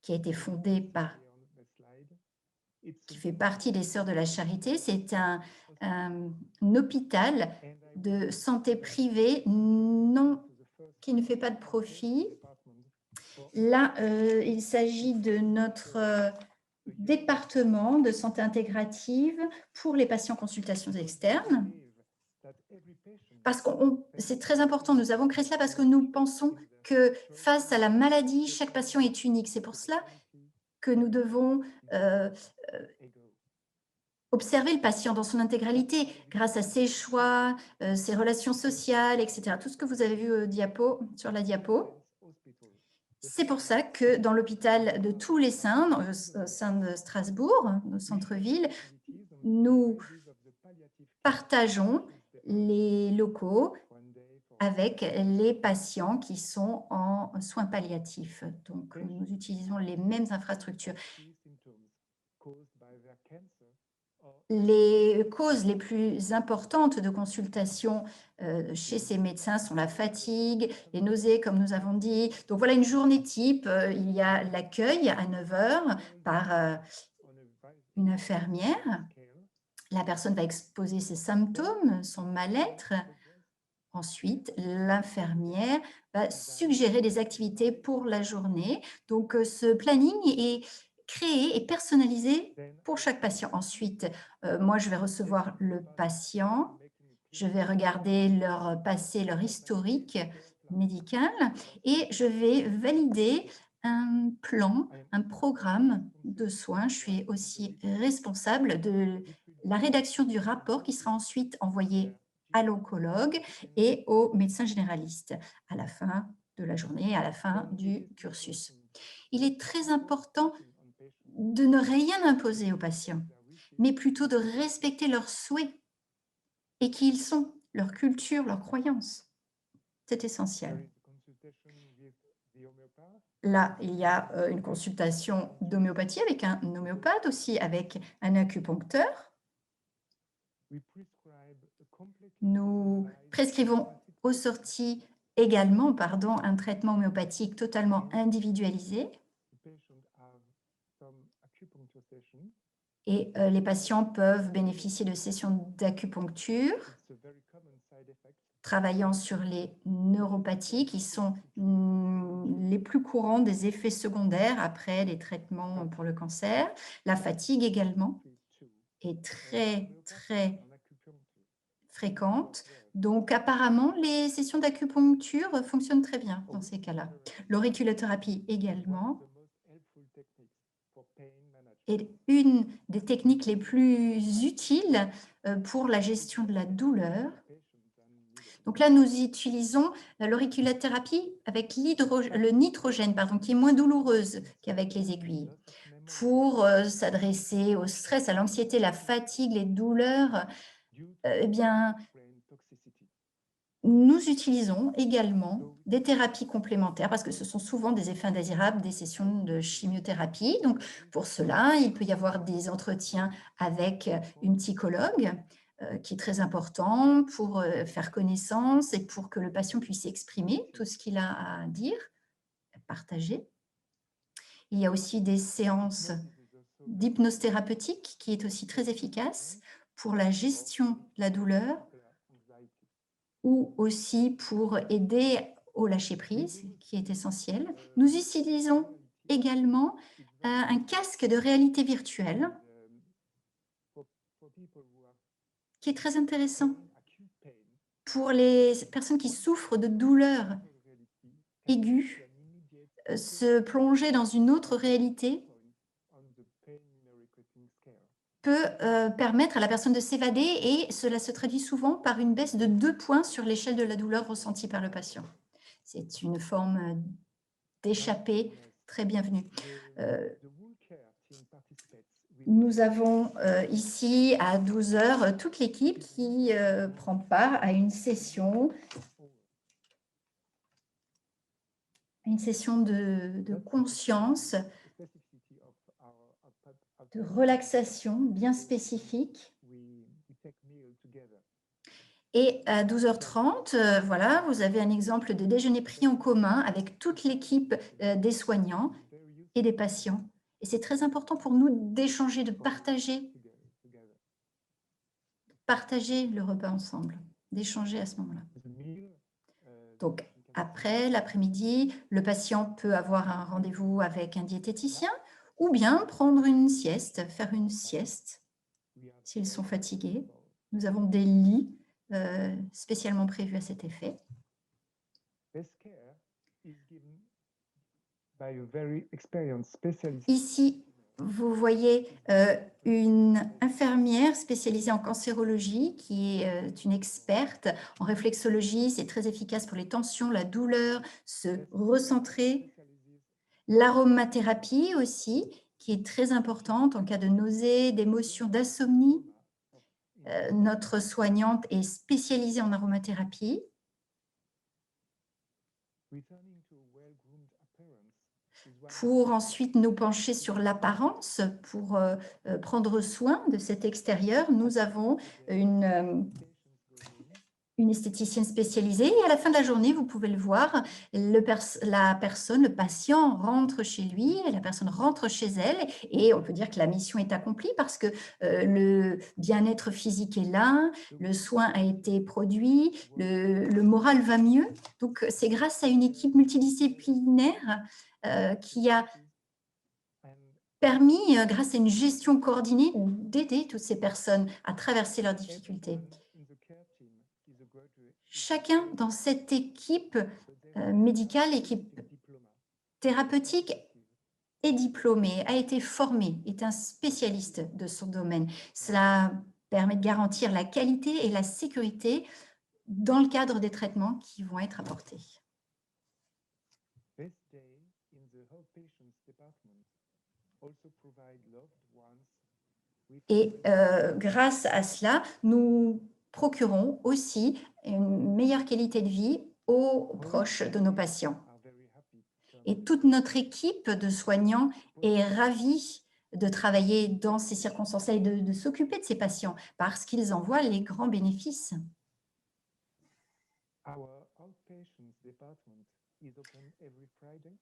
qui a été fondé par, qui fait partie des Sœurs de la Charité, c'est un hôpital de santé privée qui ne fait pas de profit. Là, il s'agit de notre département de santé intégrative pour les patients en consultations externes. Parce que c'est très important, nous avons créé cela parce que nous pensons que face à la maladie, chaque patient est unique. C'est pour cela que nous devons observer le patient dans son intégralité grâce à ses choix, ses relations sociales, etc. Tout ce que vous avez vu sur la diapo. C'est pour ça que dans l'hôpital de Tous les Saints, au sein de Strasbourg, au centre-ville, nous partageons les locaux avec les patients qui sont en soins palliatifs. Donc, nous utilisons les mêmes infrastructures. Les causes les plus importantes de consultation chez ces médecins sont la fatigue, les nausées, comme nous avons dit. Donc, voilà une journée type. Il y a l'accueil à 9 h par une infirmière. La personne va exposer ses symptômes, son mal-être. Ensuite, l'infirmière va suggérer des activités pour la journée. Donc, ce planning est créé et personnalisé pour chaque patient. Ensuite, moi, je vais recevoir le patient. Je vais regarder leur passé, leur historique médical et je vais valider un plan, un programme de soins. Je suis aussi responsable de la rédaction du rapport qui sera ensuite envoyé à l'oncologue et au médecin généraliste à la fin de la journée, à la fin du cursus. Il est très important de ne rien imposer aux patients, mais plutôt de respecter leurs souhaits et qui ils sont, leur culture, leurs croyances. C'est essentiel. là, il y a une consultation d'homéopathie avec un homéopathe, aussi avec un acupuncteur. Nous prescrivons aux sorties également un traitement homéopathique totalement individualisé. Et les patients peuvent bénéficier de sessions d'acupuncture, travaillant sur les neuropathies qui sont les plus courants des effets secondaires après les traitements pour le cancer. La fatigue également est très, très fréquente. Donc, apparemment, les sessions d'acupuncture fonctionnent très bien dans ces cas-là. L'auriculothérapie également est une des techniques les plus utiles pour la gestion de la douleur. Donc là, nous utilisons l'auriculothérapie avec le nitrogène, qui est moins douloureuse qu'avec les aiguilles, pour s'adresser au stress, à l'anxiété, la fatigue, les douleurs. Eh bien, nous utilisons également des thérapies complémentaires parce que ce sont souvent des effets indésirables des sessions de chimiothérapie. Donc, pour cela, il peut y avoir des entretiens avec une psychologue qui est très important pour faire connaissance et pour que le patient puisse exprimer tout ce qu'il a à dire, partager. Il y a aussi des séances d'hypnose thérapeutique qui est aussi très efficace pour la gestion de la douleur ou aussi pour aider au lâcher-prise, qui est essentiel. Nous utilisons également un casque de réalité virtuelle qui est très intéressant pour les personnes qui souffrent de douleurs aiguës, se plonger dans une autre réalité peut permettre à la personne de s'évader et cela se traduit souvent par une baisse de 2 points sur l'échelle de la douleur ressentie par le patient. C'est une forme d'échappée très bienvenue. Nous avons ici à 12 heures toute l'équipe qui prend part à une session de conscience, de relaxation bien spécifique. Et à 12h30, voilà, vous avez un exemple de déjeuner pris en commun avec toute l'équipe des soignants et des patients. Et c'est très important pour nous d'échanger, de partager le repas ensemble, d'échanger à ce moment-là. Donc, après l'après-midi, le patient peut avoir un rendez-vous avec un diététicien ou bien prendre une sieste, faire une sieste s'ils sont fatigués. Nous avons des lits spécialement prévus à cet effet. Ici, vous voyez une infirmière spécialisée en cancérologie qui est une experte en réflexologie. C'est très efficace pour les tensions, la douleur, se recentrer. L'aromathérapie aussi, qui est très importante en cas de nausée, d'émotion, d'insomnie. Notre soignante est spécialisée en aromathérapie. Pour ensuite nous pencher sur l'apparence, pour prendre soin de cet extérieur, nous avons une esthéticienne spécialisée et à la fin de la journée, vous pouvez le voir, le patient rentre chez lui, la personne rentre chez elle et on peut dire que la mission est accomplie parce que le bien-être physique est là, le soin a été produit, le moral va mieux. Donc, c'est grâce à une équipe multidisciplinaire qui a permis, grâce à une gestion coordonnée, d'aider toutes ces personnes à traverser leurs difficultés. Chacun dans cette équipe médicale, équipe thérapeutique, est diplômé, a été formé, est un spécialiste de son domaine. Cela permet de garantir la qualité et la sécurité dans le cadre des traitements qui vont être apportés. Et grâce à cela, nous procurons aussi une meilleure qualité de vie aux proches de nos patients. Et toute notre équipe de soignants est ravie de travailler dans ces circonstances-là et de s'occuper de ces patients parce qu'ils en voient les grands bénéfices. Our outpatients department is open every Friday.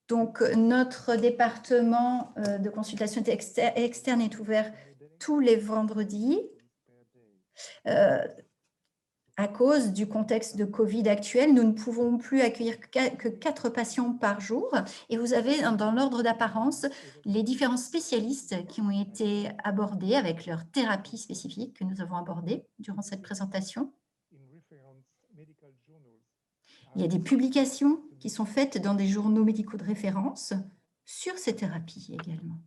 Donc, notre département de consultation externe est ouvert tous les vendredis. À cause du contexte de Covid actuel, nous ne pouvons plus accueillir que 4 patients par jour. Et vous avez dans l'ordre d'apparence les différents spécialistes qui ont été abordés avec leur thérapie spécifique que nous avons abordée durant cette présentation. Il y a des publications qui sont faites dans des journaux médicaux de référence sur ces thérapies également.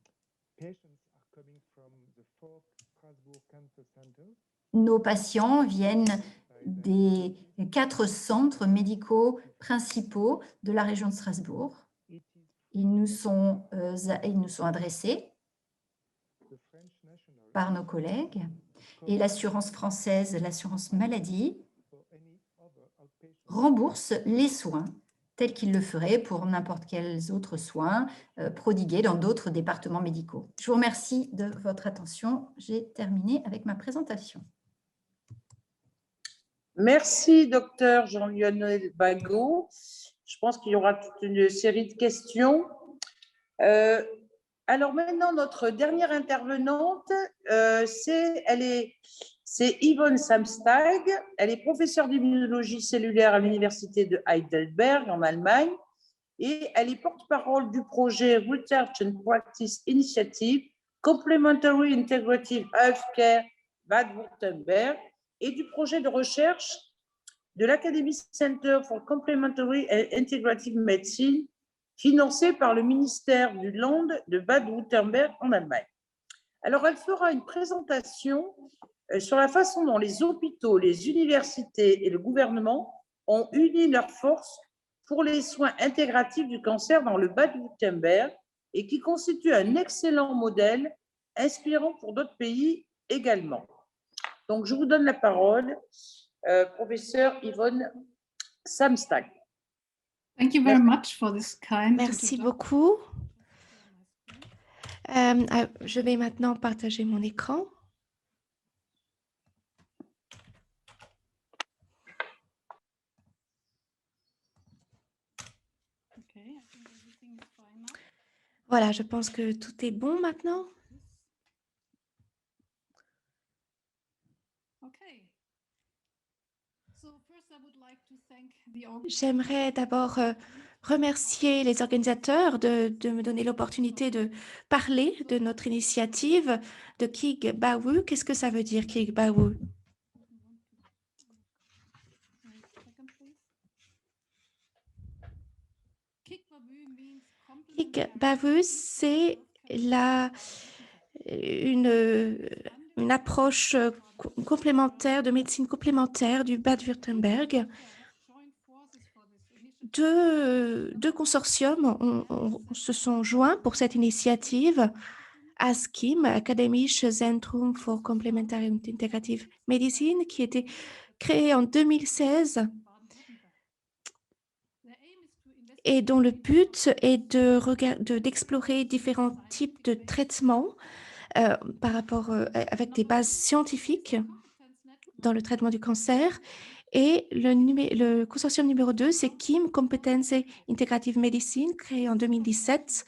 Nos patients viennent des 4 centres médicaux principaux de la région de Strasbourg. Ils nous sont adressés par nos collègues et l'assurance française, l'assurance maladie, rembourse les soins tels qu'ils le feraient pour n'importe quels autres soins prodigués dans d'autres départements médicaux. Je vous remercie de votre attention. J'ai terminé avec ma présentation. Merci, docteur Jean-Lionel Bagot. Je pense qu'il y aura toute une série de questions. Alors maintenant, notre dernière intervenante, c'est Yvonne Samstag. Elle est professeure d'immunologie cellulaire à l'université de Heidelberg en Allemagne et elle est porte-parole du projet Research and Practice Initiative Complementary Integrative Healthcare Bad-Württemberg et du projet de recherche de l'Academy Center for Complementary and Integrative Medicine financé par le ministère du Land de Bade-Württemberg en Allemagne. Alors, elle fera une présentation sur la façon dont les hôpitaux, les universités et le gouvernement ont uni leurs forces pour les soins intégratifs du cancer dans le Bade-Württemberg et qui constitue un excellent modèle inspirant pour d'autres pays également. Donc, je vous donne la parole, professeur Yvonne Samstag. Thank you very much for this kind. Merci beaucoup. Je vais maintenant partager mon écran. Voilà, je pense que tout est bon maintenant. J'aimerais d'abord remercier les organisateurs de me donner l'opportunité de parler de notre initiative de Kig Bawu. Qu'est-ce que ça veut dire, Kig Bawu? Kig Bawu, c'est une approche complémentaire, de médecine complémentaire du Bade-Württemberg. Deux consortiums se sont joints pour cette initiative. ASKIM, Akademisches Zentrum für Complementary und Integrative Medicine, qui a été créé en 2016 et dont le but est d'explorer différents types de traitements avec des bases scientifiques dans le traitement du cancer. Et le consortium numéro 2, c'est KIM, Competence Integrative Medicine, créé en 2017,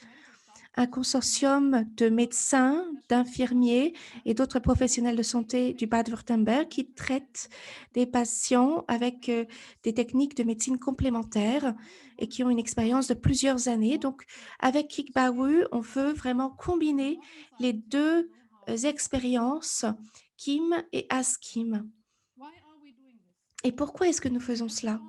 un consortium de médecins, d'infirmiers et d'autres professionnels de santé du Bade-Württemberg qui traitent des patients avec des techniques de médecine complémentaires et qui ont une expérience de plusieurs années. Donc, avec Kig Bawu, on veut vraiment combiner les deux expériences, KIM et ASKIM. Et pourquoi est-ce que nous faisons cela?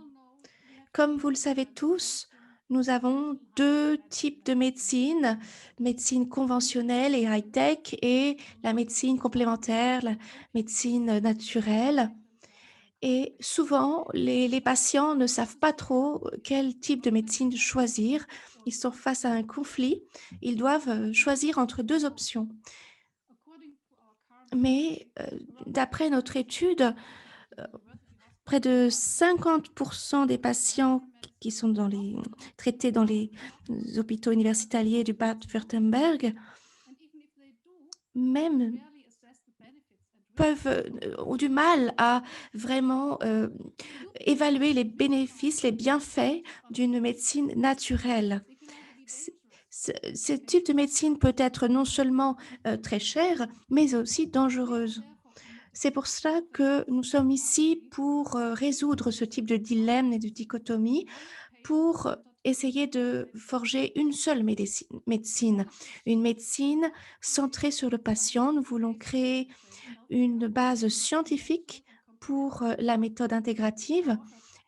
Comme vous le savez tous, nous avons deux types de médecine, médecine conventionnelle et high-tech et la médecine complémentaire, la médecine naturelle. Et souvent, les patients ne savent pas trop quel type de médecine choisir. Ils sont face à un conflit. Ils doivent choisir entre deux options. Mais d'après notre étude, près de 50% des patients qui sont traités dans les hôpitaux universitaires du Bade-Württemberg, même ont du mal à vraiment évaluer les bénéfices, les bienfaits d'une médecine naturelle. Ce type de médecine peut être non seulement très cher, mais aussi dangereuse. C'est pour cela que nous sommes ici pour résoudre ce type de dilemme et de dichotomie, pour essayer de forger une seule médecine, une médecine centrée sur le patient. Nous voulons créer une base scientifique pour la méthode intégrative,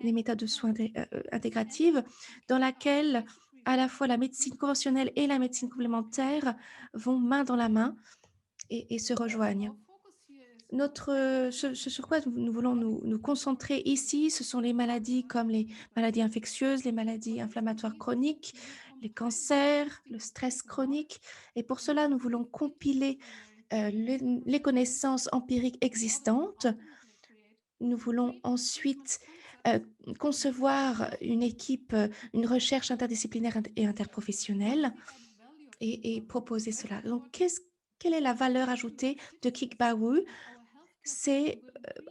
les méthodes de soins intégratives, dans laquelle à la fois la médecine conventionnelle et la médecine complémentaire vont main dans la main et se rejoignent. Ce sur quoi nous voulons nous concentrer ici, ce sont les maladies comme les maladies infectieuses, les maladies inflammatoires chroniques, les cancers, le stress chronique. Et pour cela, nous voulons compiler les connaissances empiriques existantes. Nous voulons ensuite concevoir une équipe, une recherche interdisciplinaire et interprofessionnelle et proposer cela. Donc, quelle est la valeur ajoutée de Kickbaowu? C'est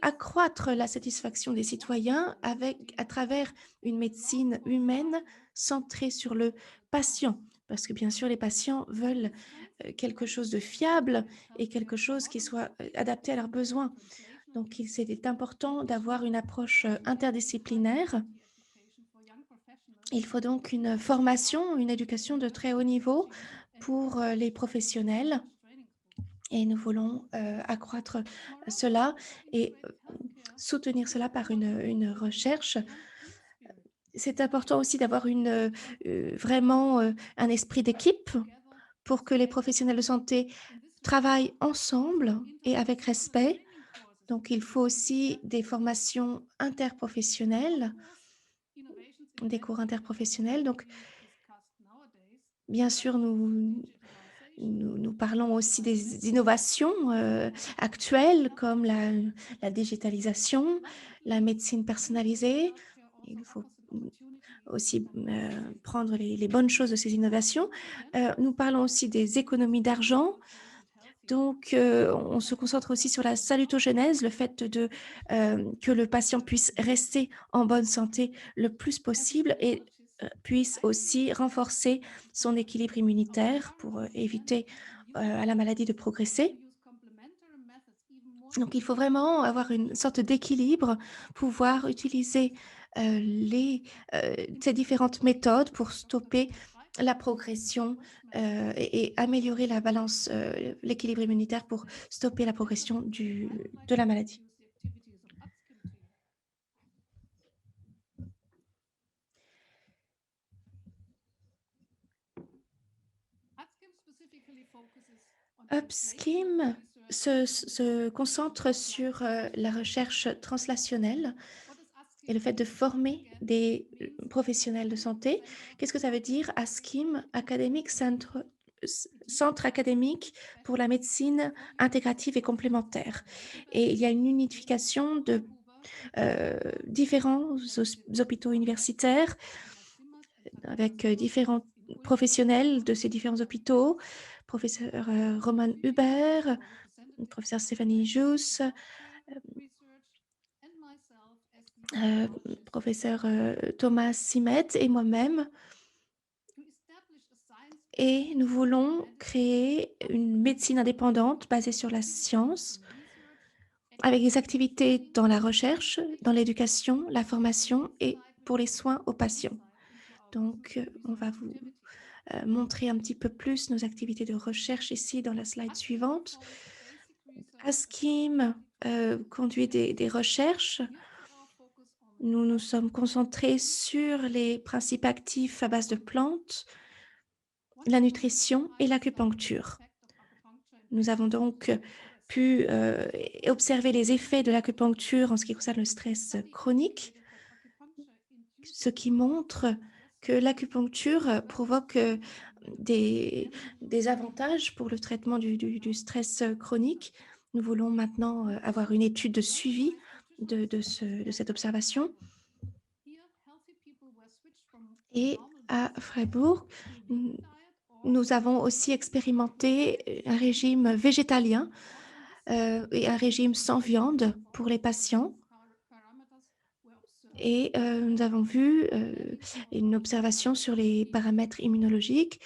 accroître la satisfaction des citoyens à travers une médecine humaine centrée sur le patient. Parce que bien sûr, les patients veulent quelque chose de fiable et quelque chose qui soit adapté à leurs besoins. Donc, c'est important d'avoir une approche interdisciplinaire. Il faut donc une formation, une éducation de très haut niveau pour les professionnels. Et nous voulons accroître cela et soutenir cela par une recherche. C'est important aussi d'avoir vraiment un esprit d'équipe pour que les professionnels de santé travaillent ensemble et avec respect. Donc, il faut aussi des formations interprofessionnelles, des cours interprofessionnels. Donc, bien sûr, nous parlons aussi des innovations actuelles comme la digitalisation, la médecine personnalisée. Il faut aussi prendre les bonnes choses de ces innovations. Nous parlons aussi des économies d'argent. Donc, on se concentre aussi sur la salutogénèse, le fait que le patient puisse rester en bonne santé le plus possible et puisse aussi renforcer son équilibre immunitaire pour éviter à la maladie de progresser. Donc, il faut vraiment avoir une sorte d'équilibre, pouvoir utiliser ces différentes méthodes pour stopper la progression et améliorer la balance, l'équilibre immunitaire pour stopper la progression de la maladie. Upskim se concentre sur la recherche translationnelle et le fait de former des professionnels de santé. Qu'est-ce que ça veut dire? ASKIM, Centre académique pour la médecine intégrative et complémentaire. Et il y a une unification de différents hôpitaux universitaires avec différents professionnels de ces différents hôpitaux, professeur Roman Hubert, professeur Stéphanie Jousse, professeur Thomas Simet et moi-même. Et nous voulons créer une médecine indépendante basée sur la science, avec des activités dans la recherche, dans l'éducation, la formation et pour les soins aux patients. Donc, on va vous montrer un petit peu plus nos activités de recherche ici dans la slide suivante. ASKIM conduit des recherches. Nous nous sommes concentrés sur les principes actifs à base de plantes, la nutrition et l'acupuncture. Nous avons donc pu observer les effets de l'acupuncture en ce qui concerne le stress chronique, ce qui montre que l'acupuncture provoque des avantages pour le traitement du stress chronique. Nous voulons maintenant avoir une étude de suivi de cette observation. Et à Freiburg, nous avons aussi expérimenté un régime végétalien et un régime sans viande pour les patients. Et nous avons vu une observation sur les paramètres immunologiques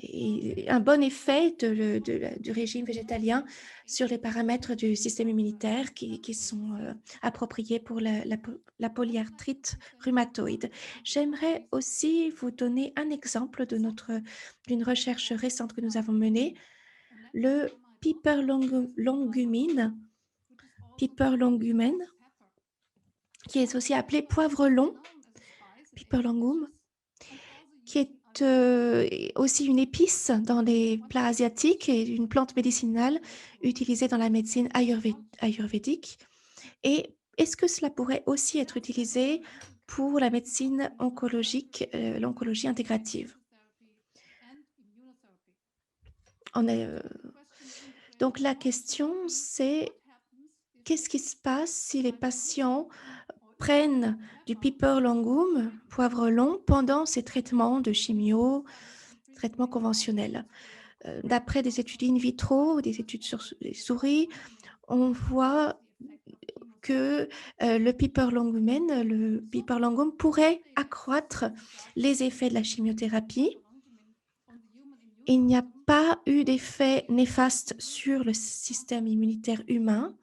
et un bon effet du régime végétalien sur les paramètres du système immunitaire qui sont appropriés pour la polyarthrite rhumatoïde. J'aimerais aussi vous donner un exemple d'une recherche récente que nous avons menée, le Piper longumine, qui est aussi appelé poivre long, Piper longum, qui est aussi une épice dans les plats asiatiques et une plante médicinale utilisée dans la médecine ayurvédique. Et est-ce que cela pourrait aussi être utilisé pour la médecine oncologique, l'oncologie intégrative? Donc la question, c'est qu'est-ce qui se passe si les patients prennent du Piper longum, poivre long, pendant ces traitements de chimio, traitements conventionnels? D'après des études in vitro, des études sur les souris, on voit que le Piper longum pourrait accroître les effets de la chimiothérapie. Il n'y a pas eu d'effet néfaste sur le système immunitaire humain.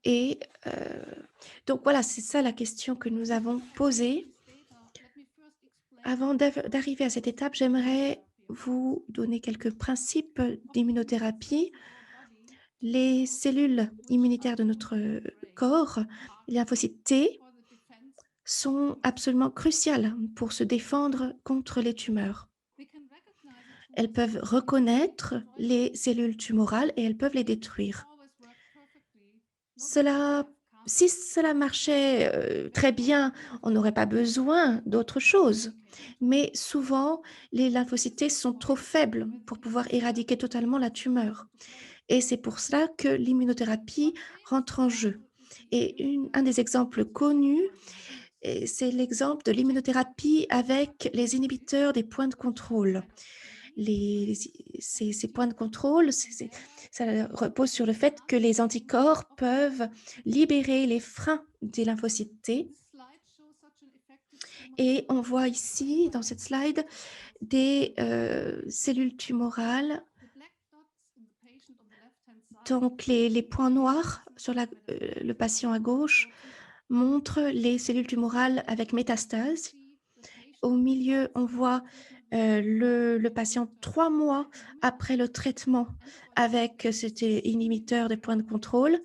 Et donc voilà, c'est ça la question que nous avons posée. Avant d'arriver à cette étape, j'aimerais vous donner quelques principes d'immunothérapie. Les cellules immunitaires de notre corps, les lymphocytes T, sont absolument cruciales pour se défendre contre les tumeurs. Elles peuvent reconnaître les cellules tumorales et elles peuvent les détruire. Si cela marchait très bien, on n'aurait pas besoin d'autre chose. Mais souvent, les lymphocytes T sont trop faibles pour pouvoir éradiquer totalement la tumeur. Et c'est pour cela que l'immunothérapie rentre en jeu. Et un des exemples connus, c'est l'exemple de l'immunothérapie avec les inhibiteurs des points de contrôle. Ces points de contrôle, ça repose sur le fait que les anticorps peuvent libérer les freins des lymphocytes T. Et on voit ici, dans cette slide, des cellules tumorales. Donc, les points noirs sur le patient à gauche montrent les cellules tumorales avec métastase. Au milieu, on voit le patient 3 mois après le traitement avec cet inhibiteur des points de contrôle.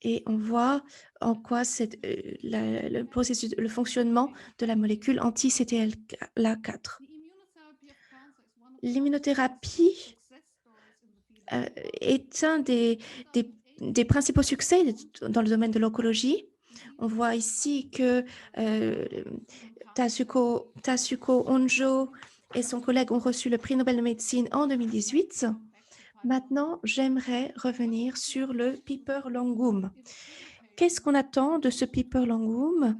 Et on voit en quoi c'est le fonctionnement de la molécule anti-CTLA4. L'immunothérapie est un des principaux succès dans le domaine de l'oncologie. On voit ici que Tasuku Honjo et son collègue ont reçu le prix Nobel de médecine en 2018. Maintenant, j'aimerais revenir sur le Piper longum. Qu'est-ce qu'on attend de ce Piper longum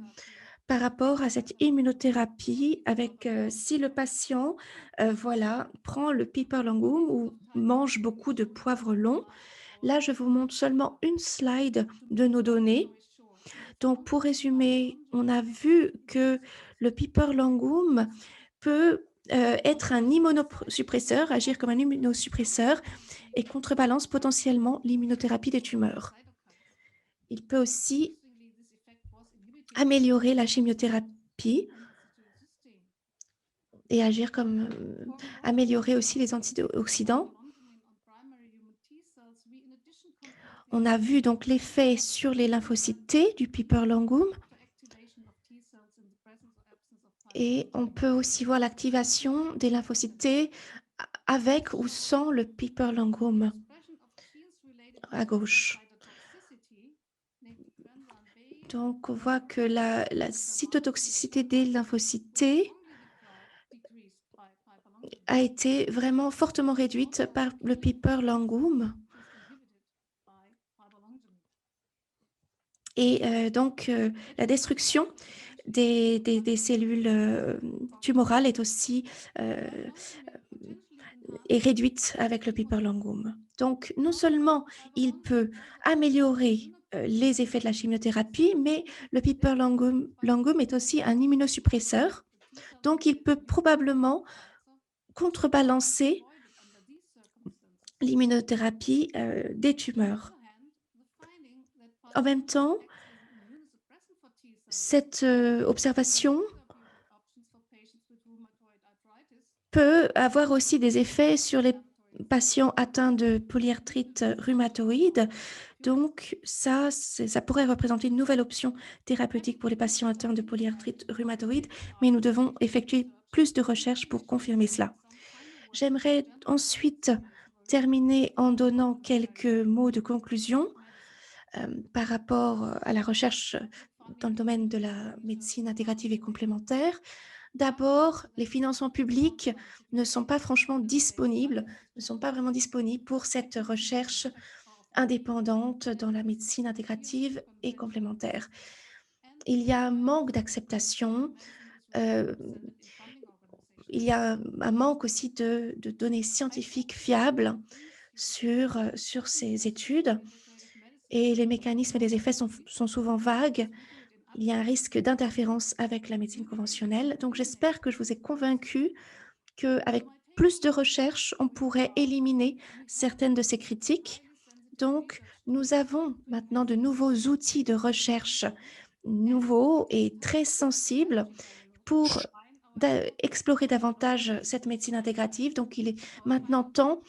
par rapport à cette immunothérapie avec si le patient prend le Piper longum ou mange beaucoup de poivre long? Là, je vous montre seulement une slide de nos données. Donc, pour résumer, on a vu que le Piper longum peut être un immunosuppresseur, agir comme un immunosuppresseur et contrebalance potentiellement l'immunothérapie des tumeurs. Il peut aussi améliorer la chimiothérapie et agir comme améliorer aussi les antioxydants. On a vu donc l'effet sur les lymphocytes T du Piper longum. Et on peut aussi voir l'activation des lymphocytes T avec ou sans le Piper longum à gauche. Donc, on voit que la cytotoxicité des lymphocytes T a été vraiment fortement réduite par le Piper longum. Et donc, la destruction des cellules tumorales est aussi est réduite avec le piperlangum. Donc, non seulement il peut améliorer les effets de la chimiothérapie, mais le piperlangum est aussi un immunosuppresseur. Donc, il peut probablement contrebalancer l'immunothérapie des tumeurs. En même temps, cette observation peut avoir aussi des effets sur les patients atteints de polyarthrite rhumatoïde. Donc, ça pourrait représenter une nouvelle option thérapeutique pour les patients atteints de polyarthrite rhumatoïde, mais nous devons effectuer plus de recherches pour confirmer cela. J'aimerais ensuite terminer en donnant quelques mots de conclusion par rapport à la recherche dans le domaine de la médecine intégrative et complémentaire. D'abord, les financements publics ne sont pas franchement disponibles, ne sont pas vraiment disponibles pour cette recherche indépendante dans la médecine intégrative et complémentaire. Il y a un manque d'acceptation, il y a un manque aussi de données scientifiques fiables sur ces études et les mécanismes et les effets sont souvent vagues. Il y a un risque d'interférence avec la médecine conventionnelle. Donc, j'espère que je vous ai convaincu qu'avec plus de recherche, on pourrait éliminer certaines de ces critiques. Donc, nous avons maintenant de nouveaux outils de recherche nouveaux et très sensibles pour explorer davantage cette médecine intégrative. Donc, il est maintenant temps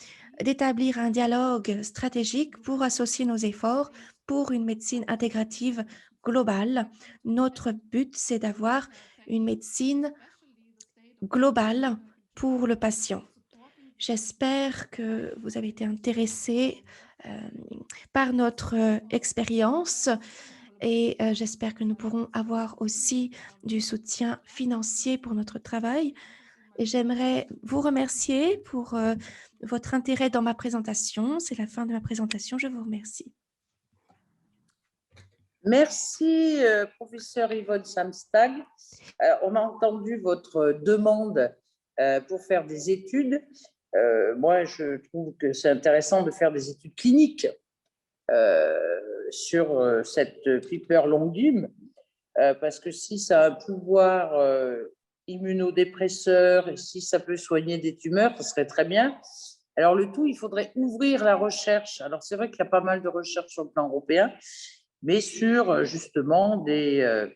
d'établir un dialogue stratégique pour associer nos efforts pour une médecine intégrative globale. Notre but, c'est d'avoir une médecine globale pour le patient. J'espère que vous avez été intéressés par notre expérience et j'espère que nous pourrons avoir aussi du soutien financier pour notre travail. Et j'aimerais vous remercier pour votre intérêt dans ma présentation. C'est la fin de ma présentation. Je vous remercie. Merci, professeur Yvonne Samstag. On a entendu votre demande pour faire des études. Moi, je trouve que c'est intéressant de faire des études cliniques sur cette piperlongum, parce que si ça a un pouvoir immunodépresseur et si ça peut soigner des tumeurs, ce serait très bien. Alors, le tout, il faudrait ouvrir la recherche. Alors, c'est vrai qu'il y a pas mal de recherches sur le plan européen, mais sur justement des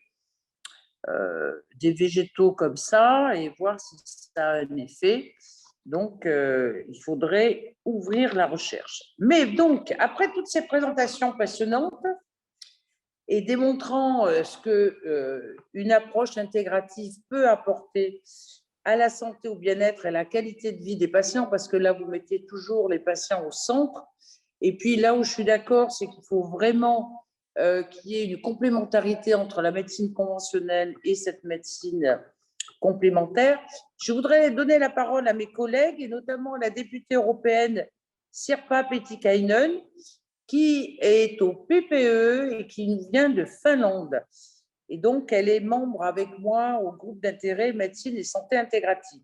végétaux comme ça et voir si ça a un effet. Donc, il faudrait ouvrir la recherche. Mais donc, après toutes ces présentations passionnantes et démontrant ce qu'une approche intégrative peut apporter à la santé, au bien-être et à la qualité de vie des patients, parce que là, vous mettez toujours les patients au centre. Et puis là où je suis d'accord, c'est qu'il faut vraiment qu'il y ait une complémentarité entre la médecine conventionnelle et cette médecine complémentaire. Je voudrais donner la parole à mes collègues et notamment la députée européenne Sirpa Pietikäinen, qui est au PPE et qui nous vient de Finlande. Et donc, elle est membre avec moi au groupe d'intérêt médecine et santé intégrative.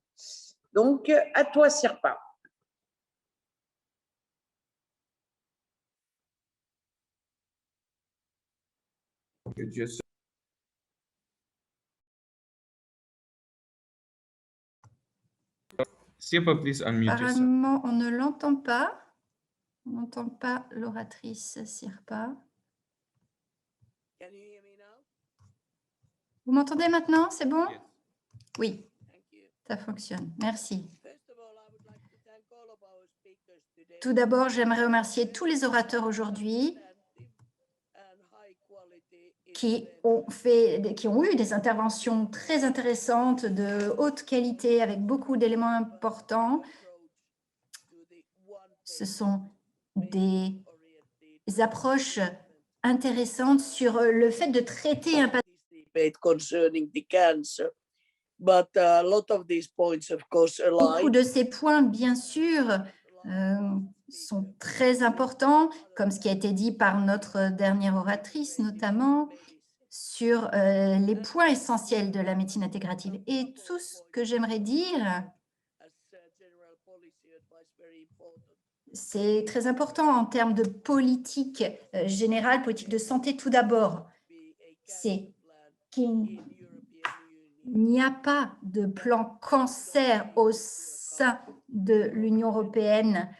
Donc, à toi, Sirpa. Sirpa, please unmute yourself. Apparemment, on ne l'entend pas. On n'entend pas l'oratrice Sirpa. Vous m'entendez maintenant? C'est bon? Oui, ça fonctionne. Merci. Tout d'abord, j'aimerais remercier tous les orateurs aujourd'hui qui ont eu des interventions très intéressantes, de haute qualité, avec beaucoup d'éléments importants. Ce sont des approches intéressantes sur le fait de traiter un patient. Beaucoup de ces points, bien sûr, sont très importants, comme ce qui a été dit par notre dernière oratrice notamment, sur les points essentiels de la médecine intégrative. Et tout ce que j'aimerais dire, c'est très important en termes de politique générale, politique de santé. Tout d'abord, c'est qu'il n'y a pas de plan cancer au sein de l'Union européenne.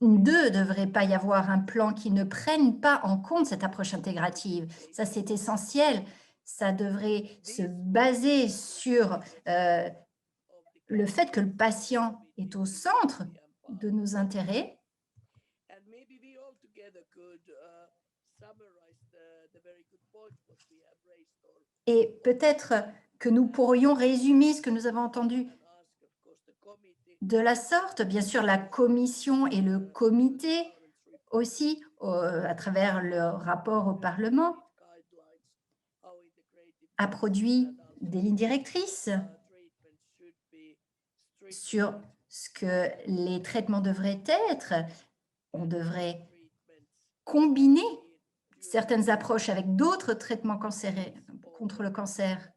Il ne devrait pas y avoir un plan qui ne prenne pas en compte cette approche intégrative. Ça, c'est essentiel. Ça devrait se baser sur le fait que le patient est au centre de nos intérêts. Et peut-être que nous pourrions résumer ce que nous avons entendu de la sorte. Bien sûr, la commission et le comité aussi, à travers le rapport au Parlement, a produit des lignes directrices sur ce que les traitements devraient être. On devrait combiner certaines approches avec d'autres traitements contre le cancer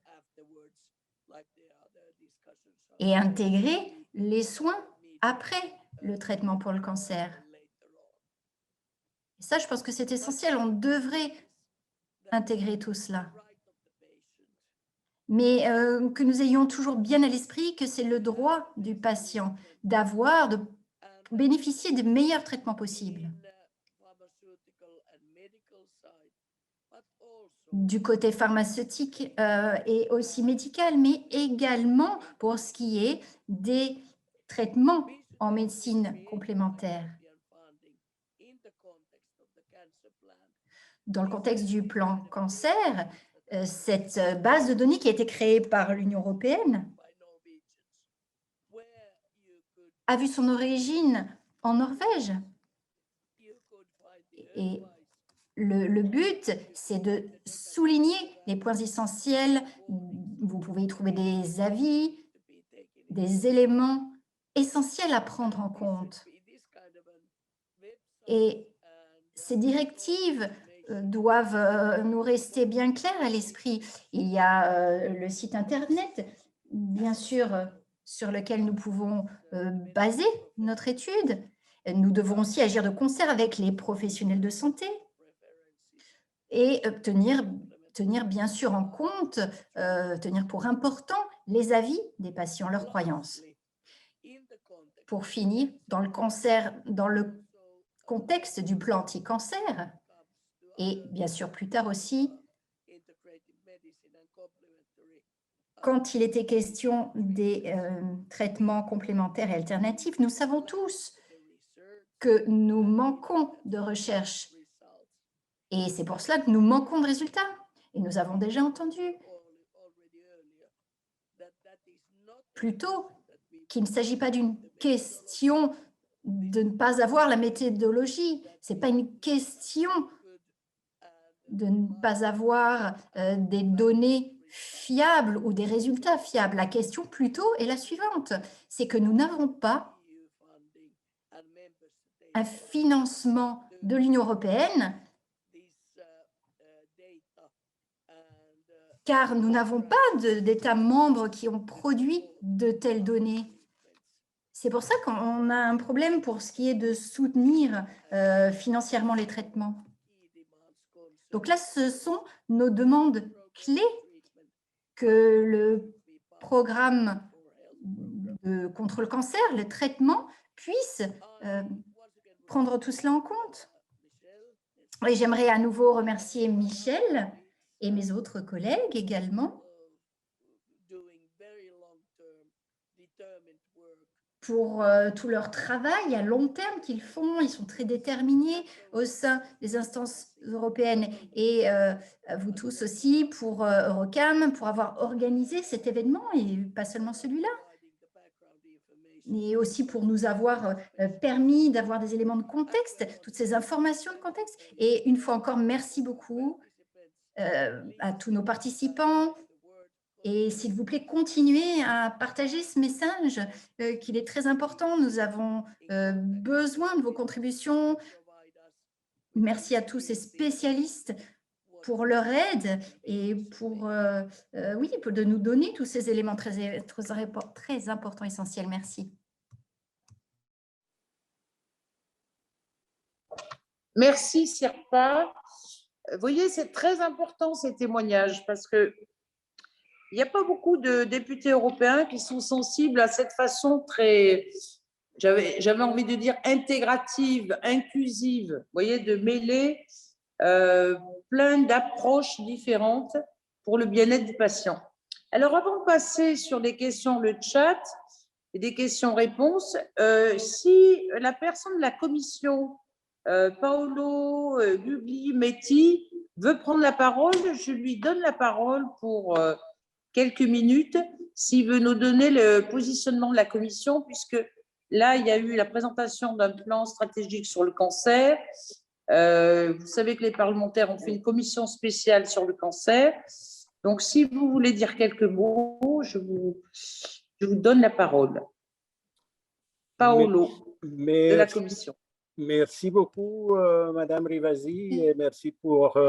et intégrer les soins après le traitement pour le cancer. Et ça, je pense que c'est essentiel. On devrait intégrer tout cela. Mais que nous ayons toujours bien à l'esprit que c'est le droit du patient de bénéficier des meilleurs traitements possibles. Du côté pharmaceutique et aussi médical, mais également pour ce qui est des traitements en médecine complémentaire. Dans le contexte du plan cancer, cette base de données qui a été créée par l'Union européenne a vu son origine en Norvège. Et le but, c'est de souligner les points essentiels. Vous pouvez y trouver des avis, des éléments essentiels à prendre en compte. Et ces directives doivent nous rester bien claires à l'esprit. Il y a le site Internet, bien sûr, sur lequel nous pouvons baser notre étude. Nous devons aussi agir de concert avec les professionnels de santé et tenir bien sûr en compte, tenir pour important les avis des patients, leurs croyances. Pour finir, dans le contexte du plan anti-cancer, et bien sûr plus tard aussi, quand il était question des traitements complémentaires et alternatifs, nous savons tous que nous manquons de recherche. Et c'est pour cela que nous manquons de résultats. Et nous avons déjà entendu plus tôt qu'il ne s'agit pas d'une question de ne pas avoir la méthodologie. Ce n'est pas une question de ne pas avoir des données fiables ou des résultats fiables. La question plutôt est la suivante, c'est que nous n'avons pas un financement de l'Union européenne car nous n'avons pas d'États membres qui ont produit de telles données. C'est pour ça qu'on a un problème pour ce qui est de soutenir financièrement les traitements. Donc là, ce sont nos demandes clés que le programme contre le cancer, le traitement, puisse prendre tout cela en compte. Et j'aimerais à nouveau remercier Michel et mes autres collègues également pour tout leur travail à long terme qu'ils font. Ils sont très déterminés au sein des instances européennes et vous tous aussi pour Eurocam, pour avoir organisé cet événement et pas seulement celui-là, mais aussi pour nous avoir permis d'avoir des éléments de contexte, toutes ces informations de contexte. Et une fois encore, merci beaucoup à tous nos participants Et s'il vous plaît, continuez à partager ce message, qu'il est très important. Nous avons besoin de vos contributions. Merci à tous ces spécialistes pour leur aide et pour, oui, de nous donner tous ces éléments très importants, essentiels. Merci. Merci, Sirpa. Vous voyez, c'est très important ces témoignages parce que il n'y a pas beaucoup de députés européens qui sont sensibles à cette façon très, j'avais envie de dire, intégrative, inclusive, vous voyez, de mêler plein d'approches différentes pour le bien-être du patient. Alors, avant de passer sur des questions, le chat et des questions-réponses, si la personne de la commission, Paolo Gugli Metti, veut prendre la parole, je lui donne la parole pour quelques minutes, s'il veut nous donner le positionnement de la commission, puisque là, il y a eu la présentation d'un plan stratégique sur le cancer. Vous savez que les parlementaires ont fait une commission spéciale sur le cancer. Donc, si vous voulez dire quelques mots, je vous donne la parole. Paolo, de la commission. Merci beaucoup, Madame Rivasi, et merci pour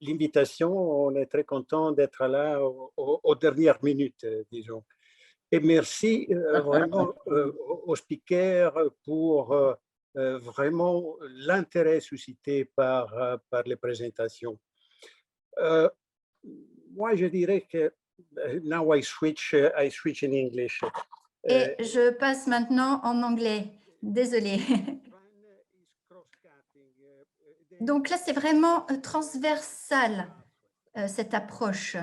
l'invitation. On est très content d'être là aux dernières minutes, disons. Et merci vraiment aux speakers pour vraiment l'intérêt suscité par les présentations. Moi, je dirais que now I switch in English. Et je passe maintenant en anglais. Désolée. Donc là, c'est vraiment transversal, cette approche.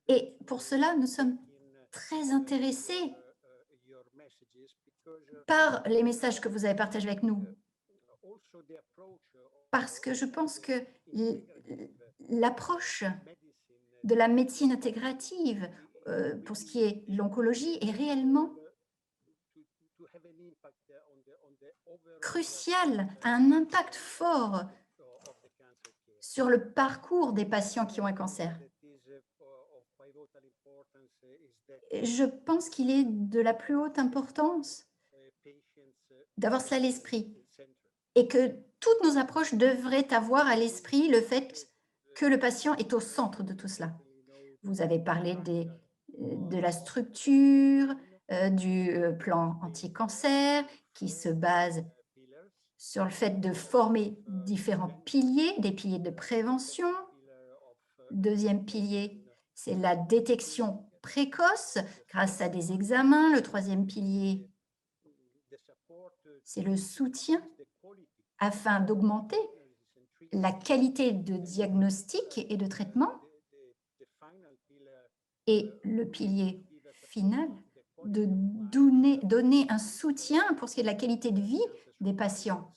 Et pour cela, nous sommes très intéressés par les messages que vous avez partagés avec nous. Parce que je pense que l'approche de la médecine intégrative pour ce qui est l'oncologie est réellement cruciale, a un impact fort sur le parcours des patients qui ont un cancer. Je pense qu'il est de la plus haute importance d'avoir cela à l'esprit et que toutes nos approches devraient avoir à l'esprit le fait que le patient est au centre de tout cela. Vous avez parlé de la structure, du plan anti-cancer qui se base sur le fait de former différents piliers, des piliers de prévention. Deuxième pilier, c'est la détection précoce grâce à des examens. Le troisième pilier, c'est le soutien afin d'augmenter la qualité de diagnostic et de traitement. Et le pilier final, de donner un soutien pour ce qui est de la qualité de vie des patients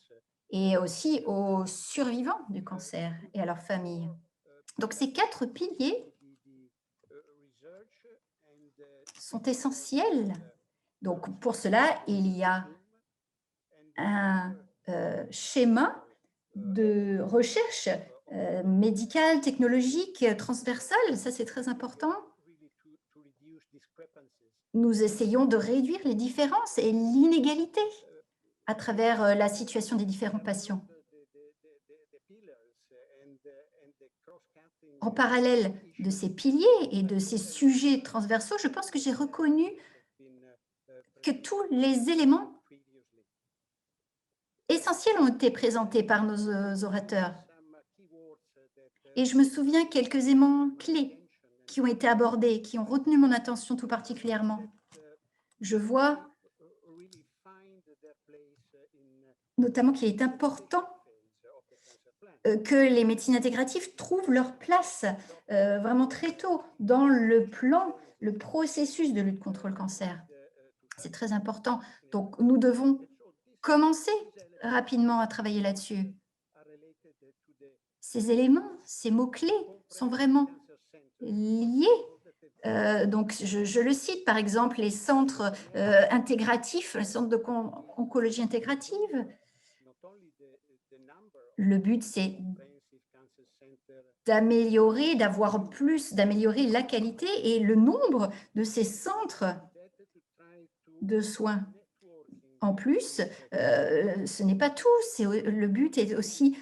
et aussi aux survivants du cancer et à leurs familles. Donc, ces 4 piliers sont essentiels. Donc, pour cela, il y a un schéma de recherche médicale, technologique, transversale. Ça, c'est très important. Nous essayons de réduire les différences et l'inégalité à travers la situation des différents patients. En parallèle de ces piliers et de ces sujets transversaux, je pense que j'ai reconnu que tous les éléments essentiels ont été présentés par nos orateurs. Et je me souviens quelques éléments clés qui ont été abordés, qui ont retenu mon attention tout particulièrement. Je vois notamment qu'il est important que les médecines intégratives trouvent leur place vraiment très tôt dans le plan, le processus de lutte contre le cancer. C'est très important. Donc, nous devons commencer rapidement à travailler là-dessus. Ces éléments, ces mots-clés sont vraiment liés. Donc, je le cite, par exemple, les centres intégratifs, les centres d'oncologie intégrative. Le but, c'est d'améliorer, d'améliorer la qualité et le nombre de ces centres de soins. En plus, ce n'est pas tout. Le but est aussi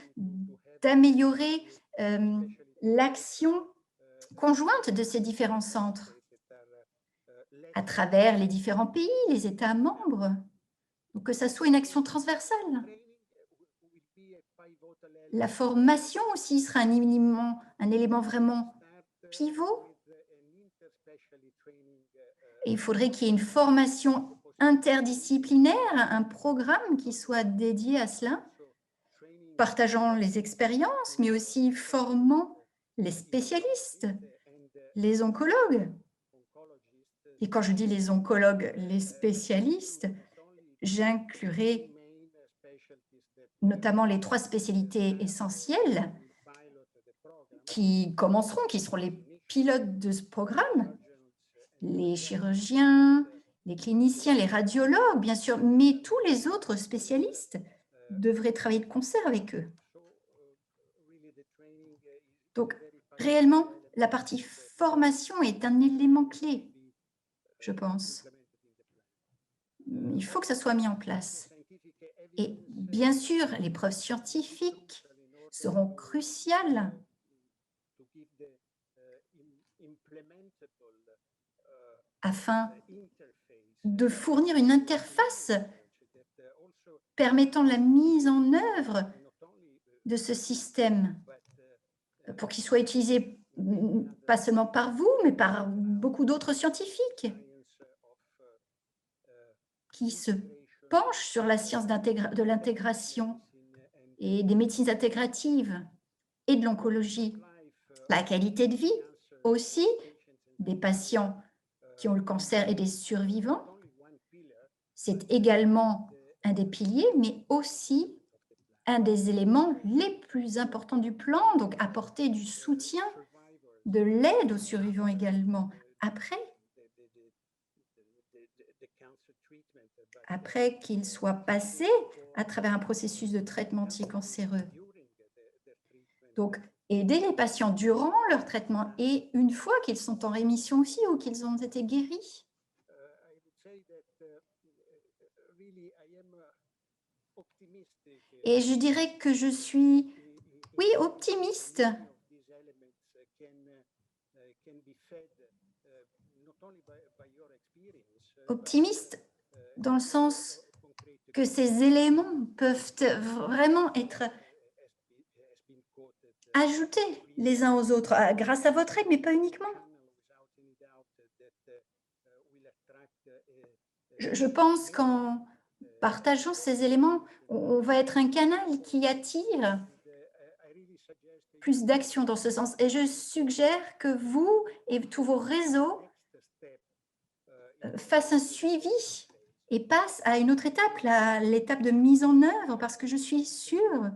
d'améliorer l'action conjointe de ces différents centres à travers les différents pays, les États membres, donc que ça soit une action transversale. La formation aussi sera un élément vraiment pivot. Et il faudrait qu'il y ait une formation interdisciplinaire, un programme qui soit dédié à cela, partageant les expériences, mais aussi formant les spécialistes, les oncologues. Et quand je dis les oncologues, les spécialistes, j'inclurai notamment les 3 spécialités essentielles qui commenceront, qui seront les pilotes de ce programme, les chirurgiens, les cliniciens, les radiologues, bien sûr, mais tous les autres spécialistes devraient travailler de concert avec eux. Donc, réellement, la partie formation est un élément clé, je pense. Il faut que ça soit mis en place. Et bien sûr, les preuves scientifiques seront cruciales afin de fournir une interface permettant la mise en œuvre de ce système pour qu'il soit utilisé pas seulement par vous, mais par beaucoup d'autres scientifiques qui se penchent sur la science de l'intégration et des médecines intégratives et de l'oncologie. La qualité de vie aussi des patients qui ont le cancer et des survivants, c'est également un des piliers, mais aussi un des éléments les plus importants du plan, donc apporter du soutien, de l'aide aux survivants également. Après qu'ils soient passés à travers un processus de traitement anticancéreux. Donc, aider les patients durant leur traitement et une fois qu'ils sont en rémission aussi ou qu'ils ont été guéris. Et je dirais que je suis, oui, optimiste. Optimiste dans le sens que ces éléments peuvent vraiment être ajoutés les uns aux autres grâce à votre aide, mais pas uniquement. Je pense qu'en partageant ces éléments, on va être un canal qui attire plus d'actions dans ce sens. Et je suggère que vous et tous vos réseaux fassent un suivi et passent à une autre étape, l'étape de mise en œuvre, parce que je suis sûre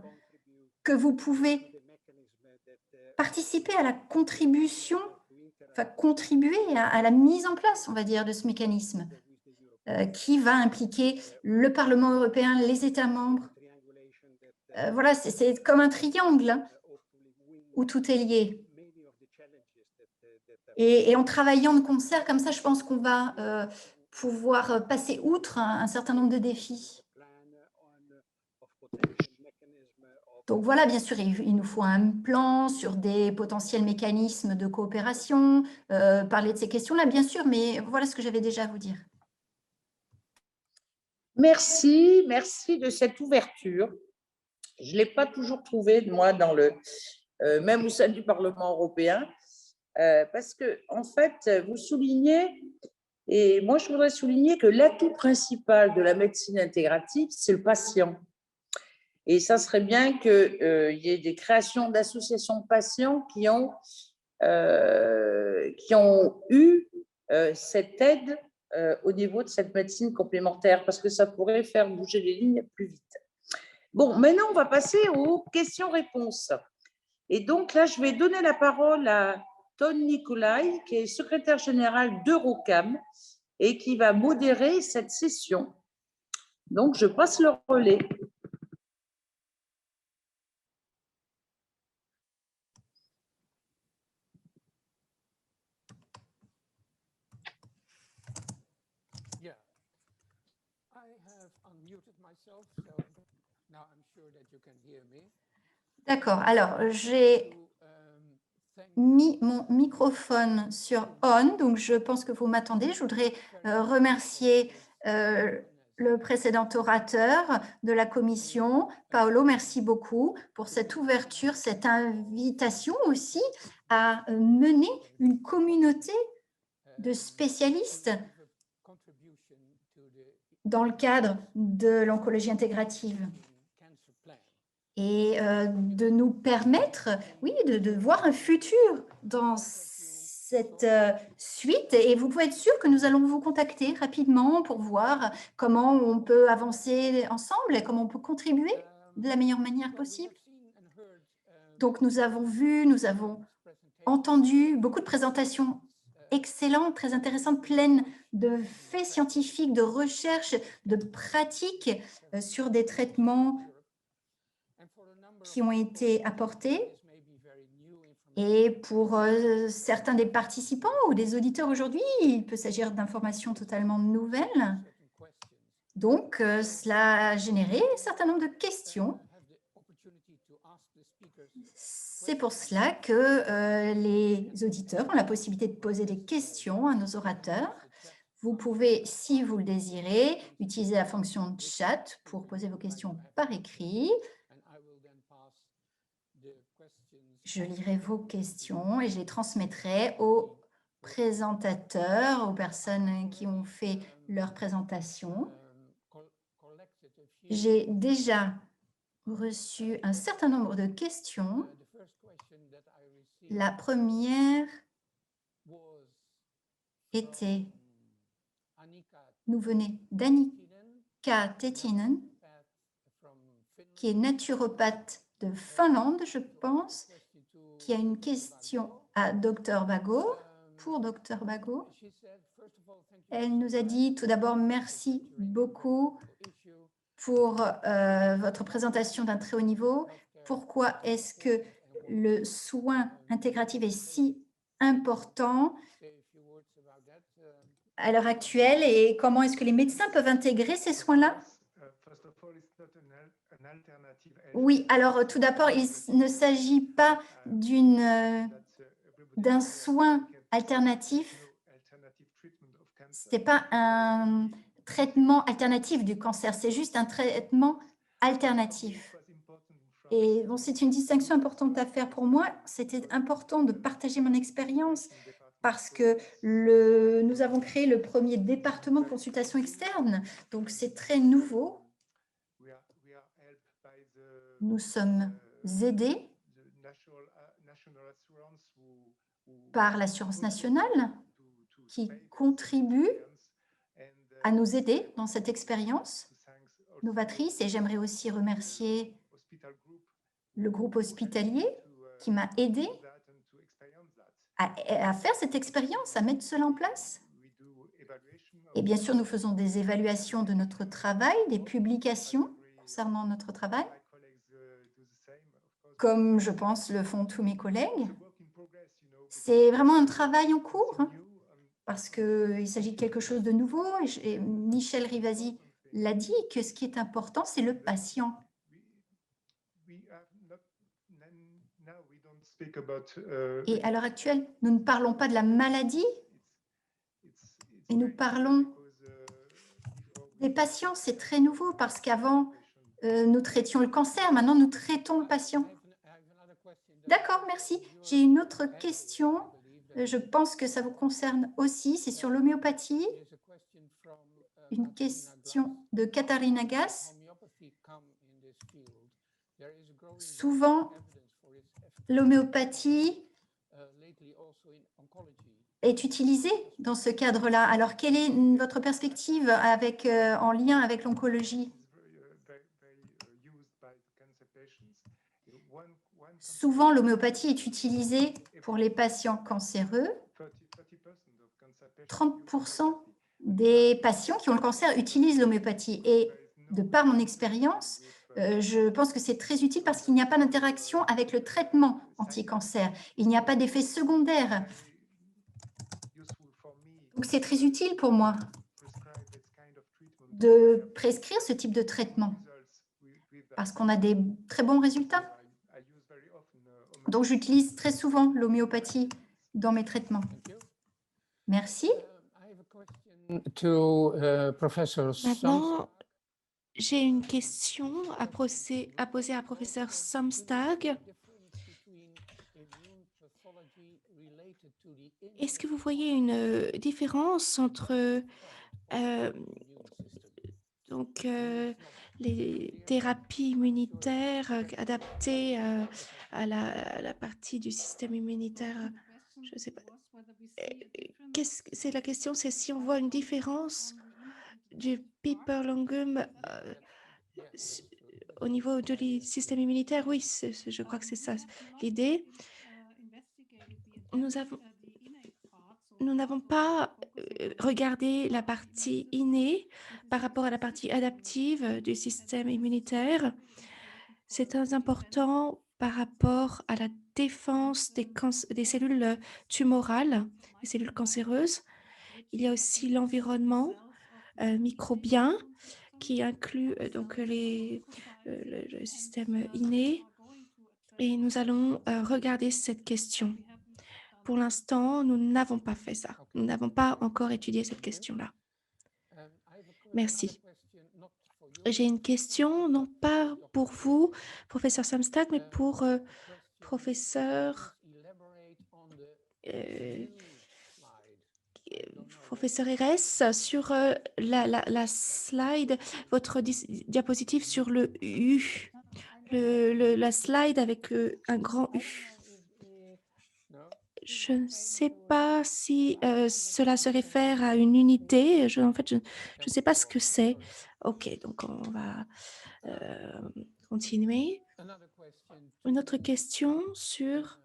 que vous pouvez participer à la contribution, enfin contribuer à la mise en place, on va dire, de ce mécanisme qui va impliquer le Parlement européen, les États membres. Voilà, c'est comme un triangle hein, où tout est lié. Et en travaillant de concert comme ça, je pense qu'on va pouvoir passer outre un certain nombre de défis. Donc voilà, bien sûr, il nous faut un plan sur des potentiels mécanismes de coopération, parler de ces questions-là, bien sûr, mais voilà ce que j'avais déjà à vous dire. Merci, merci de cette ouverture. Je ne l'ai pas toujours trouvée, moi, même au sein du Parlement européen, parce que, en fait, vous soulignez, et moi, je voudrais souligner que l'atout principal de la médecine intégrative, c'est le patient. Et ça serait bien qu'il y ait des créations d'associations de patients qui ont eu cette aide au niveau de cette médecine complémentaire, parce que ça pourrait faire bouger les lignes plus vite. Bon, maintenant, on va passer aux questions-réponses. Et donc là, je vais donner la parole à Ton Nicolai, qui est secrétaire général d'Eurocam et qui va modérer cette session. Donc, je passe le relais. D'accord. Alors, j'ai mis mon microphone sur on, donc je pense que vous m'attendez. Je voudrais remercier le précédent orateur de la commission. Paolo, merci beaucoup pour cette ouverture, cette invitation aussi à mener une communauté de spécialistes dans le cadre de l'oncologie intégrative et de nous permettre, oui, de voir un futur dans cette suite. Et vous pouvez être sûr que nous allons vous contacter rapidement pour voir comment on peut avancer ensemble et comment on peut contribuer de la meilleure manière possible. Donc, nous avons vu, nous avons entendu beaucoup de présentations excellentes, très intéressantes, pleines de faits scientifiques, de recherches, de pratiques sur des traitements qui ont été apportés. Et pour certains des participants ou des auditeurs aujourd'hui, il peut s'agir d'informations totalement nouvelles. Donc, cela a généré un certain nombre de questions. C'est pour cela que les auditeurs ont la possibilité de poser des questions à nos orateurs. Vous pouvez, si vous le désirez, utiliser la fonction chat pour poser vos questions par écrit. Je lirai vos questions et je les transmettrai aux présentateurs, aux personnes qui ont fait leur présentation. J'ai déjà reçu un certain nombre de questions. La première était, nous venait d'Annika Tettinen, qui est naturopathe de Finlande, je pense, qui a une question à Dr Bago, pour Dr Bago. Elle nous a dit tout d'abord merci beaucoup pour votre présentation d'un très haut niveau. Pourquoi est-ce que le soin intégratif est si important à l'heure actuelle et comment est-ce que les médecins peuvent intégrer ces soins-là? Oui, alors tout d'abord, il ne s'agit pas d'un soin alternatif. Ce n'est pas un traitement alternatif du cancer, c'est juste un traitement alternatif. Et bon, c'est une distinction importante à faire pour moi. C'était important de partager mon expérience parce que nous avons créé le premier département de consultation externe, donc c'est très nouveau. Nous sommes aidés par l'assurance nationale qui contribue à nous aider dans cette expérience novatrice. Et j'aimerais aussi remercier le groupe hospitalier qui m'a aidé à faire cette expérience, à mettre cela en place. Et bien sûr, nous faisons des évaluations de notre travail, des publications concernant notre travail, comme je pense le font tous mes collègues. C'est vraiment un travail en cours, hein, parce qu'il s'agit de quelque chose de nouveau. Et Michel Rivasi l'a dit, que ce qui est important, c'est le patient. Et à l'heure actuelle, nous ne parlons pas de la maladie, mais nous parlons des patients. C'est très nouveau parce qu'avant, nous traitions le cancer. Maintenant, nous traitons le patient. D'accord, merci. J'ai une autre question. Je pense que ça vous concerne aussi. C'est sur l'homéopathie. Une question de Katharina Gass. Souvent, l'homéopathie est utilisée dans ce cadre-là. Alors, quelle est votre perspective en lien avec l'oncologie? Souvent, l'homéopathie est utilisée pour les patients cancéreux. 30% des patients qui ont le cancer utilisent l'homéopathie. Et de par mon expérience, je pense que c'est très utile parce qu'il n'y a pas d'interaction avec le traitement anti-cancer. Il n'y a pas d'effet secondaire. Donc, c'est très utile pour moi de prescrire ce type de traitement parce qu'on a des très bons résultats. Donc, j'utilise très souvent l'homéopathie dans mes traitements. Merci. Maintenant, j'ai une question à poser à professeur Samstag. Est-ce que vous voyez une différence entre les thérapies immunitaires adaptées à la partie du système immunitaire? Je ne sais pas. C'est la question, c'est si on voit une différence du piperlongum au niveau du système immunitaire. Oui, je crois que c'est ça l'idée. Nous n'avons pas regardé la partie innée par rapport à la partie adaptive du système immunitaire. C'est très important par rapport à la défense des cellules tumorales, des cellules cancéreuses. Il y a aussi l'environnement microbien qui inclut donc le système inné. Et nous allons regarder cette question. Pour l'instant, nous n'avons pas fait ça. Nous n'avons pas encore étudié cette question-là. Merci. J'ai une question, non pas pour vous, professeur Samstag, mais pour professeur Herès, sur la slide, votre diapositive sur le U, la slide avec un grand U. Je ne sais pas si cela se réfère à une unité. En fait, je ne sais pas ce que c'est. OK, donc on va continuer. Une autre question sur...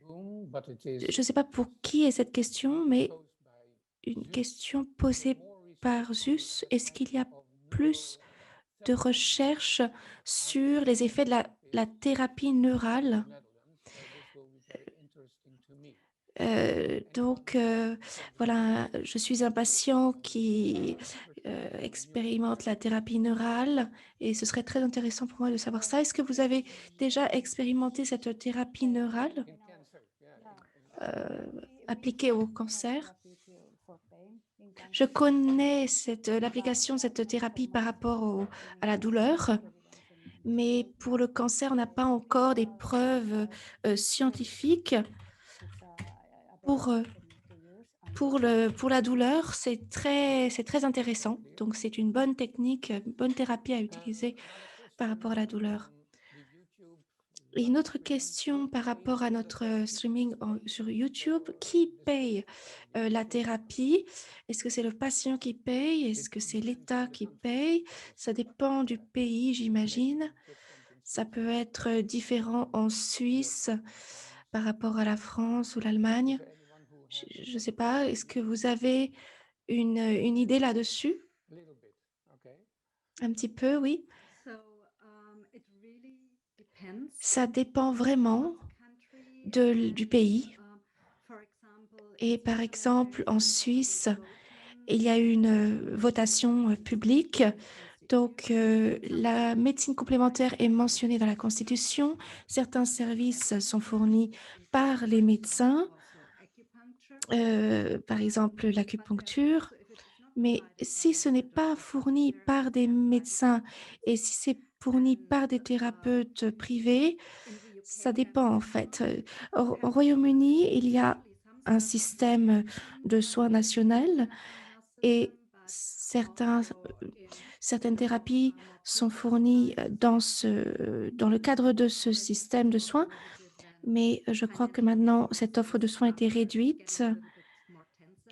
Je ne sais pas pour qui est cette question, mais une question posée par Zeus. Est-ce qu'il y a plus de recherches sur les effets de la thérapie neurale? Voilà, je suis un patient qui expérimente la thérapie neurale et ce serait très intéressant pour moi de savoir ça. Est-ce que vous avez déjà expérimenté cette thérapie neurale appliquée au cancer? Je connais l'application de cette thérapie par rapport à la douleur, mais pour le cancer, on n'a pas encore des preuves scientifiques. Pour la douleur, c'est très intéressant. Donc, c'est une bonne technique, une bonne thérapie à utiliser par rapport à la douleur. Et une autre question par rapport à notre streaming sur YouTube. Qui paye la thérapie? Est-ce que c'est le patient qui paye? Est-ce que c'est l'État qui paye? Ça dépend du pays, j'imagine. Ça peut être différent en Suisse par rapport à la France ou l'Allemagne. Je ne sais pas. Est-ce que vous avez une idée là-dessus? Un petit peu, oui. Ça dépend vraiment du pays. Et par exemple, en Suisse, il y a une votation publique. Donc, la médecine complémentaire est mentionnée dans la Constitution. Certains services sont fournis par les médecins, par exemple l'acupuncture. Mais si ce n'est pas fourni par des médecins et si c'est fourni par des thérapeutes privés, ça dépend en fait. Au Royaume-Uni, il y a un système de soins national et certaines thérapies sont fournies dans le cadre de ce système de soins, mais je crois que maintenant, cette offre de soins a été réduite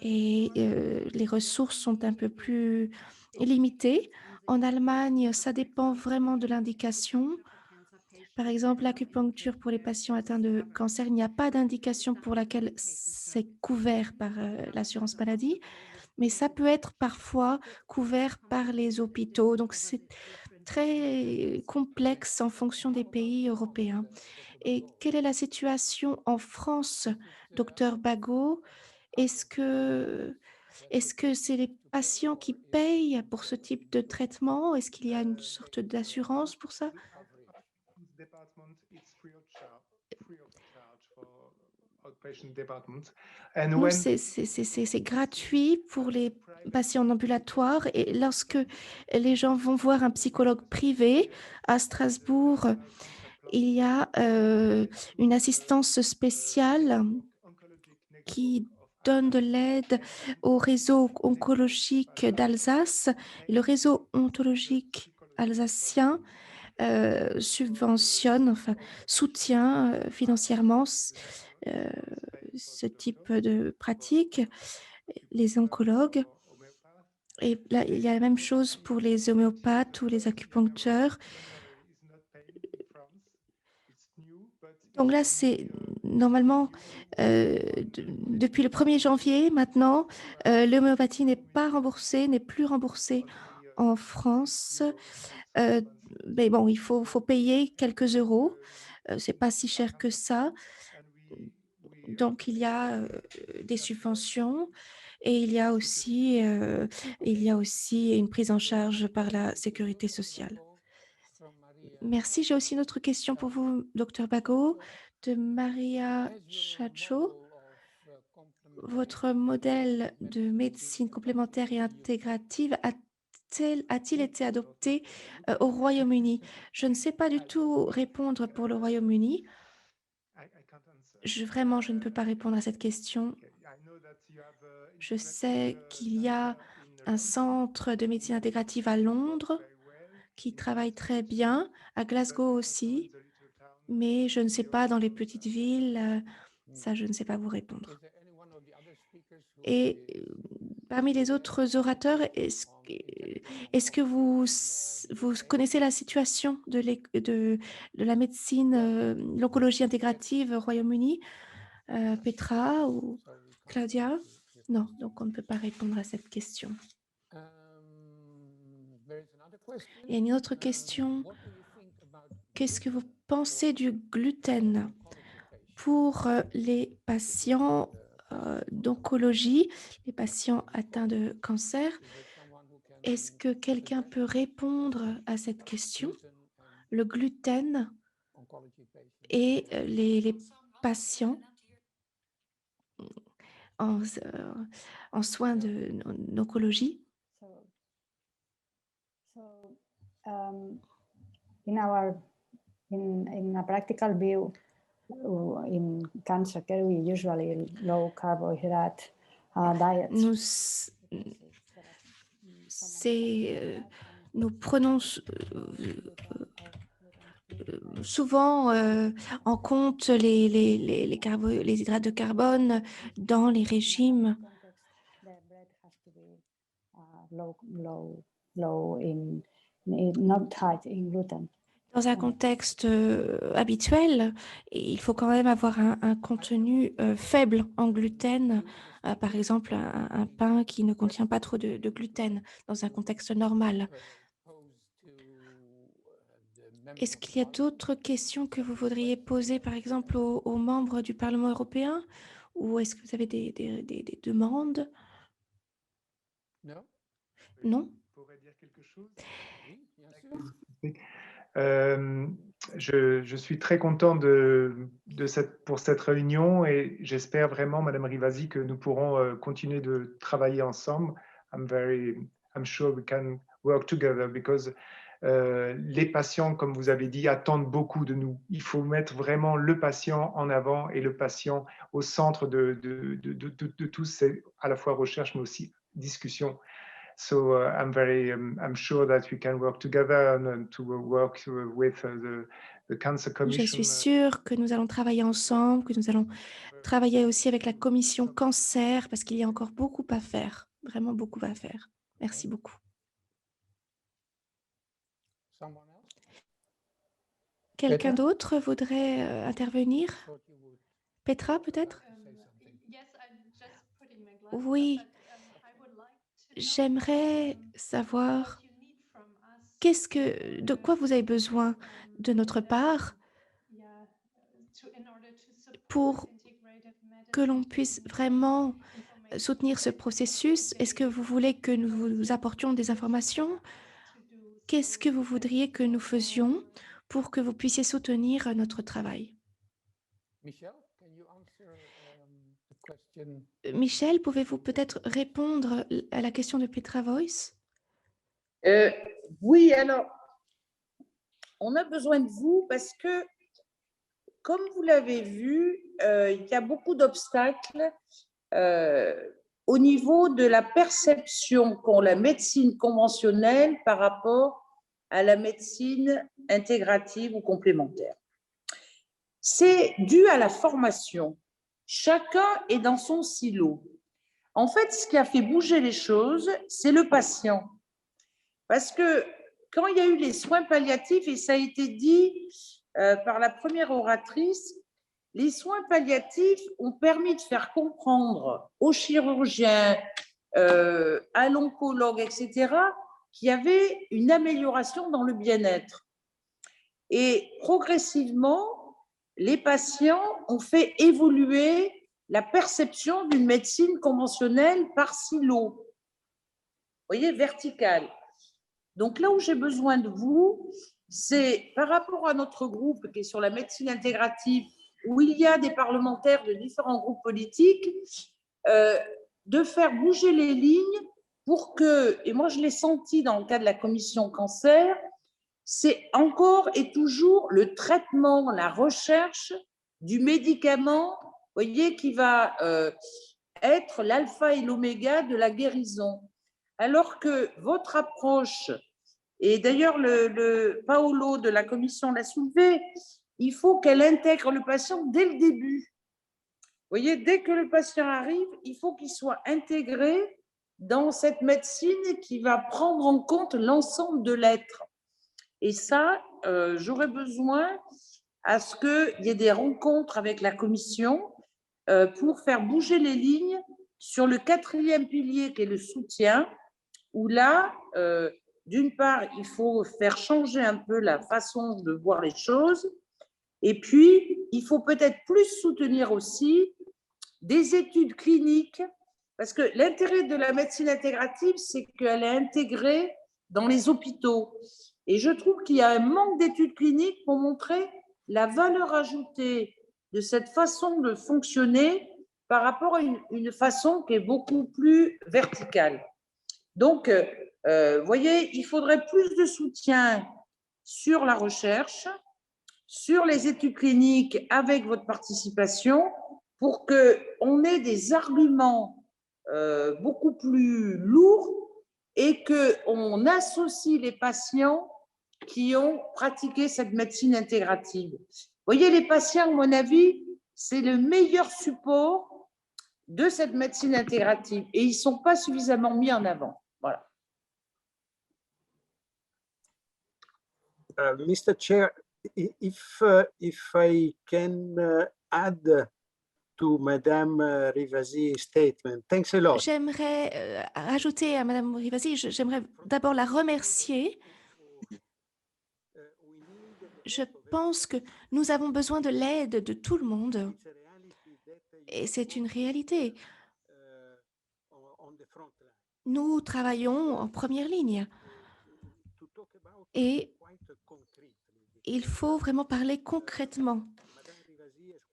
et les ressources sont un peu plus limitées. En Allemagne, ça dépend vraiment de l'indication. Par exemple, l'acupuncture pour les patients atteints de cancer, il n'y a pas d'indication pour laquelle c'est couvert par l'assurance maladie, mais ça peut être parfois couvert par les hôpitaux. Donc, c'est très complexe en fonction des pays européens. Et quelle est la situation en France, docteur Bagot? Est-ce que Est-ce que c'est les patients qui payent pour ce type de traitement? Est-ce qu'il y a une sorte d'assurance pour ça? Non, c'est gratuit pour les patients ambulatoires et lorsque les gens vont voir un psychologue privé à Strasbourg, il y a une assistance spéciale qui donne de l'aide au réseau oncologique d'Alsace. Le réseau oncologique alsacien subventionne, enfin soutient financièrement ce type de pratique, les oncologues. Et là, il y a la même chose pour les homéopathes ou les acupuncteurs. Donc là, c'est normalement, depuis le 1er janvier, maintenant, l'homéopathie n'est plus remboursée en France. Mais bon, il faut payer quelques euros. C'est pas si cher que ça. Donc, il y a des subventions et il y a aussi une prise en charge par la sécurité sociale. Merci. J'ai aussi une autre question pour vous, Dr Bago, de Maria Chacho. Votre modèle de médecine complémentaire et intégrative a-t-il été adopté au Royaume-Uni? Je ne sais pas du tout répondre pour le Royaume-Uni. Vraiment, je ne peux pas répondre à cette question. Je sais qu'il y a un centre de médecine intégrative à Londres qui travaille très bien, à Glasgow aussi, mais je ne sais pas dans les petites villes, ça je ne sais pas vous répondre. Et parmi les autres orateurs, est-ce que vous connaissez la situation de la médecine, l'oncologie intégrative au Royaume-Uni? Petra ou Claudia? Non, donc on ne peut pas répondre à cette question. Il y a une autre question. Qu'est-ce que vous pensez du gluten pour les patients d'oncologie, les patients atteints de cancer? Est-ce que quelqu'un peut répondre à cette question? Le gluten et les patients en soins d'oncologie? In a practical view, in cancer care, we usually low carbohydrate diet. Nous prenons souvent en compte les hydrates de carbone dans les régimes. Dans un contexte habituel, il faut quand même avoir un contenu faible en gluten, par exemple un pain qui ne contient pas trop de gluten dans un contexte normal. Est-ce qu'il y a d'autres questions que vous voudriez poser, par exemple, aux membres du Parlement européen? Ou est-ce que vous avez des demandes? Non? Je pourrais dire quelque chose? Je suis très content pour cette réunion et j'espère vraiment, Madame Rivasi, que nous pourrons continuer de travailler ensemble. I'm sure we can work together because les patients, comme vous avez dit, attendent beaucoup de nous. Il faut mettre vraiment le patient en avant et le patient au centre de tout. C'est à la fois recherche mais aussi discussion. So I'm sure that we can work together and to work with the Cancer Commission. Je suis sûre que nous allons travailler ensemble, que nous allons travailler aussi avec la commission cancer, parce qu'il y a encore beaucoup à faire, vraiment beaucoup à faire. Merci beaucoup. Quelqu'un d'autre voudrait intervenir? Petra, peut-être? Oui. J'aimerais savoir de quoi vous avez besoin de notre part pour que l'on puisse vraiment soutenir ce processus? Est-ce que vous voulez que nous vous apportions des informations? Qu'est-ce que vous voudriez que nous faisions pour que vous puissiez soutenir notre travail? Michel, pouvez-vous peut-être répondre à la question de Petra Voice? Oui, alors, on a besoin de vous parce que, comme vous l'avez vu, il y a beaucoup d'obstacles au niveau de la perception qu'ont la médecine conventionnelle par rapport à la médecine intégrative ou complémentaire. C'est dû à la formation. Chacun est dans son silo. En fait, ce qui a fait bouger les choses, c'est le patient. Parce que quand il y a eu les soins palliatifs, et ça a été dit par la première oratrice, les soins palliatifs ont permis de faire comprendre aux chirurgiens, à l'oncologue, etc., qu'il y avait une amélioration dans le bien-être. Et progressivement, les patients ont fait évoluer la perception d'une médecine conventionnelle par silo, vous voyez, verticale. Donc là où j'ai besoin de vous, c'est par rapport à notre groupe qui est sur la médecine intégrative, où il y a des parlementaires de différents groupes politiques, de faire bouger les lignes pour que, et moi je l'ai senti dans le cas de la commission cancer, c'est encore et toujours le traitement, la recherche du médicament, vous voyez, qui va être l'alpha et l'oméga de la guérison. Alors que votre approche, et d'ailleurs le Paolo de la commission l'a soulevé, il faut qu'elle intègre le patient dès le début. Vous voyez, dès que le patient arrive, il faut qu'il soit intégré dans cette médecine qui va prendre en compte l'ensemble de l'être. Et ça, j'aurais besoin à ce qu'il y ait des rencontres avec la commission pour faire bouger les lignes sur le 4e pilier qui est le soutien, où là, d'une part, il faut faire changer un peu la façon de voir les choses, et puis, il faut peut-être plus soutenir aussi des études cliniques, parce que l'intérêt de la médecine intégrative, c'est qu'elle est intégrée dans les hôpitaux. Et je trouve qu'il y a un manque d'études cliniques pour montrer la valeur ajoutée de cette façon de fonctionner par rapport à une façon qui est beaucoup plus verticale. Donc, vous voyez, il faudrait plus de soutien sur la recherche, sur les études cliniques avec votre participation pour qu'on ait des arguments beaucoup plus lourds et qu'on associe les patients qui ont pratiqué cette médecine intégrative. Vous voyez, les patients, à mon avis, c'est le meilleur support de cette médecine intégrative et ils ne sont pas suffisamment mis en avant. Voilà. Mr. Chair, if I can add to Madame Rivasi's statement. Thanks a lot. J'aimerais ajouter à Madame Rivasi, j'aimerais d'abord la remercier. Je pense que nous avons besoin de l'aide de tout le monde. Et c'est une réalité. Nous travaillons en première ligne. Et il faut vraiment parler concrètement.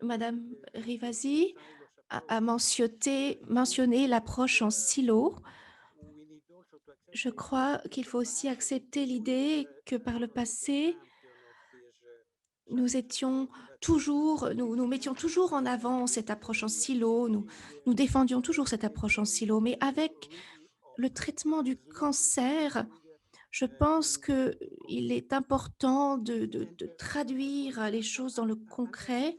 Madame Rivasi a mentionné l'approche en silo. Je crois qu'il faut aussi accepter l'idée que par le passé, nous mettions toujours en avant cette approche en silo, nous défendions toujours cette approche en silo, mais avec le traitement du cancer, je pense qu'il est important de traduire les choses dans le concret.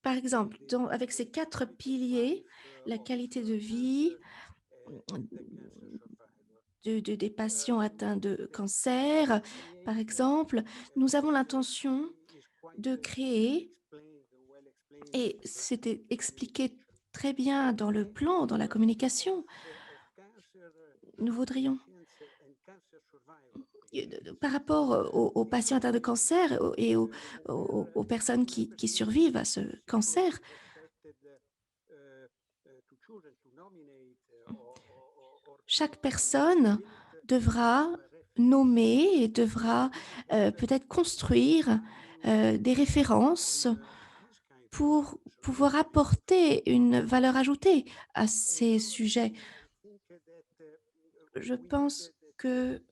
Par exemple, avec ces 4 piliers, la qualité de vie des patients atteints de cancer, par exemple, nous avons l'intention de créer, et c'était expliqué très bien dans le plan, dans la communication, nous voudrions, par rapport aux patients atteints de cancer et aux personnes qui survivent à ce cancer, chaque personne devra nommer et devra peut-être construire des références pour pouvoir apporter une valeur ajoutée à ces sujets. Je pense que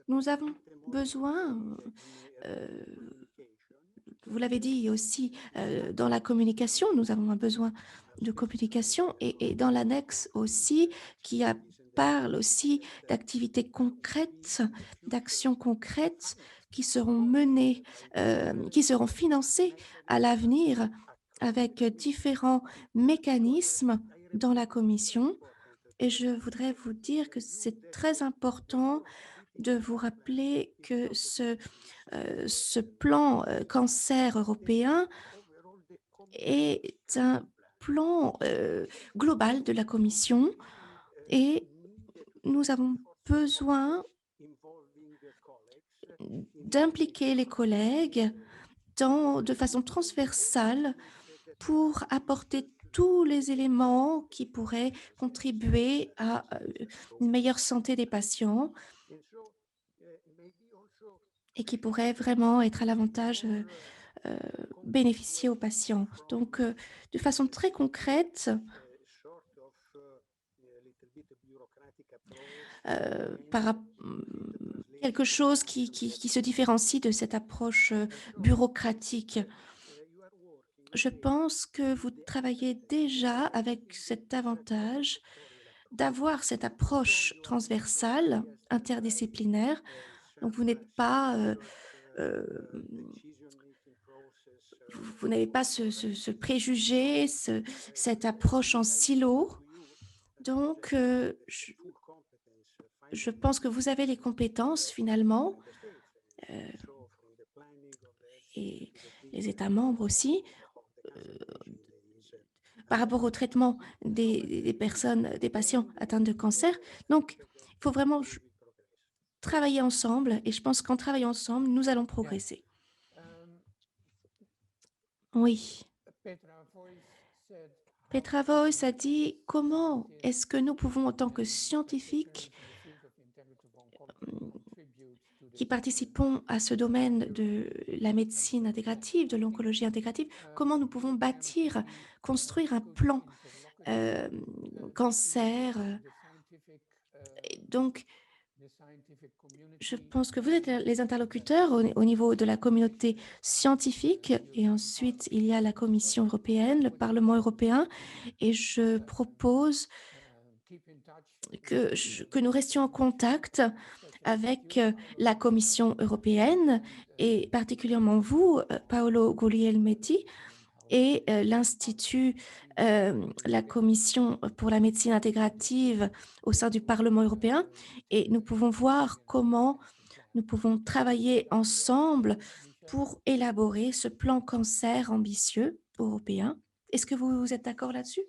nous avons besoin, vous l'avez dit aussi, dans la communication, nous avons un besoin de communication et dans l'annexe aussi parle aussi d'activités concrètes, d'actions concrètes qui seront menées, qui seront financées à l'avenir avec différents mécanismes dans la commission. Et je voudrais vous dire que c'est très important de vous rappeler que ce plan cancer européen est un plan global de la Commission et nous avons besoin d'impliquer les collègues de façon transversale pour apporter tous les éléments qui pourraient contribuer à une meilleure santé des patients et qui pourraient vraiment être à l'avantage bénéficier aux patients. Donc, de façon très concrète, quelque chose qui se différencie de cette approche bureaucratique. Je pense que vous travaillez déjà avec cet avantage d'avoir cette approche transversale, interdisciplinaire. Donc, vous n'êtes pas... vous n'avez pas ce préjugé, cette approche en silo. Donc, je pense que vous avez les compétences finalement, et les États membres aussi, par rapport au traitement des patients atteints de cancer. Donc, il faut vraiment travailler ensemble et je pense qu'en travaillant ensemble, nous allons progresser. Oui. Petra Voice a dit comment est-ce que nous pouvons, en tant que scientifiques qui participons à ce domaine de la médecine intégrative, de l'oncologie intégrative, comment nous pouvons construire un plan cancer. Donc, je pense que vous êtes les interlocuteurs au niveau de la communauté scientifique et ensuite il y a la Commission européenne, le Parlement européen et je propose que nous restions en contact avec la Commission européenne et particulièrement vous, Paolo Guglielmetti, et l'Institut, la Commission pour la médecine intégrative au sein du Parlement européen. Et nous pouvons voir comment nous pouvons travailler ensemble pour élaborer ce plan cancer ambitieux européen. Est-ce que vous êtes d'accord là-dessus?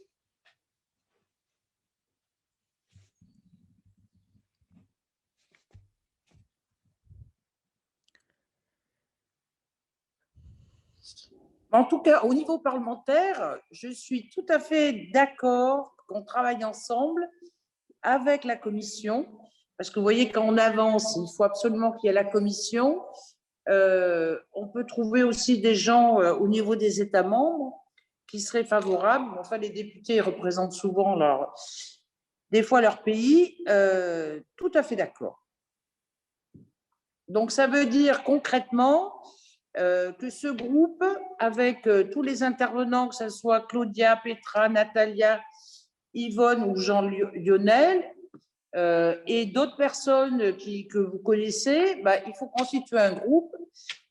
En tout cas, au niveau parlementaire, je suis tout à fait d'accord qu'on travaille ensemble avec la Commission, parce que vous voyez, quand on avance, il faut absolument qu'il y ait la Commission. On peut trouver aussi des gens au niveau des États membres qui seraient favorables. Enfin, les députés représentent souvent des fois leur pays. Tout à fait d'accord. Donc, ça veut dire concrètement que ce groupe, avec tous les intervenants, que ce soit Claudia, Petra, Natalia, Yvonne ou Jean-Lionel, et d'autres personnes que vous connaissez, il faut constituer un groupe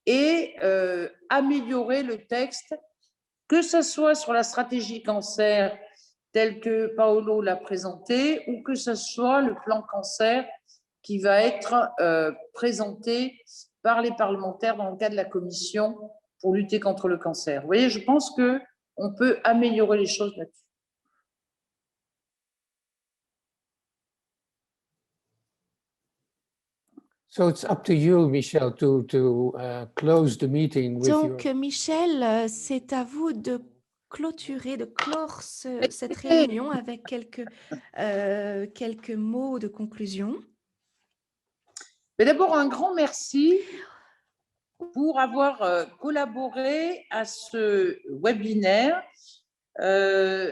et améliorer le texte, que ce soit sur la stratégie cancer telle que Paolo l'a présentée ou que ce soit le plan cancer qui va être présenté par les parlementaires dans le cadre de la commission pour lutter contre le cancer. Vous voyez, je pense qu'on peut améliorer les choses là-dessus. So it's up to you, Michel, to close the meeting with Donc, Michel, c'est à vous de clôturer, de clore cette réunion avec quelques mots de conclusion. Mais d'abord, un grand merci pour avoir collaboré à ce webinaire. Je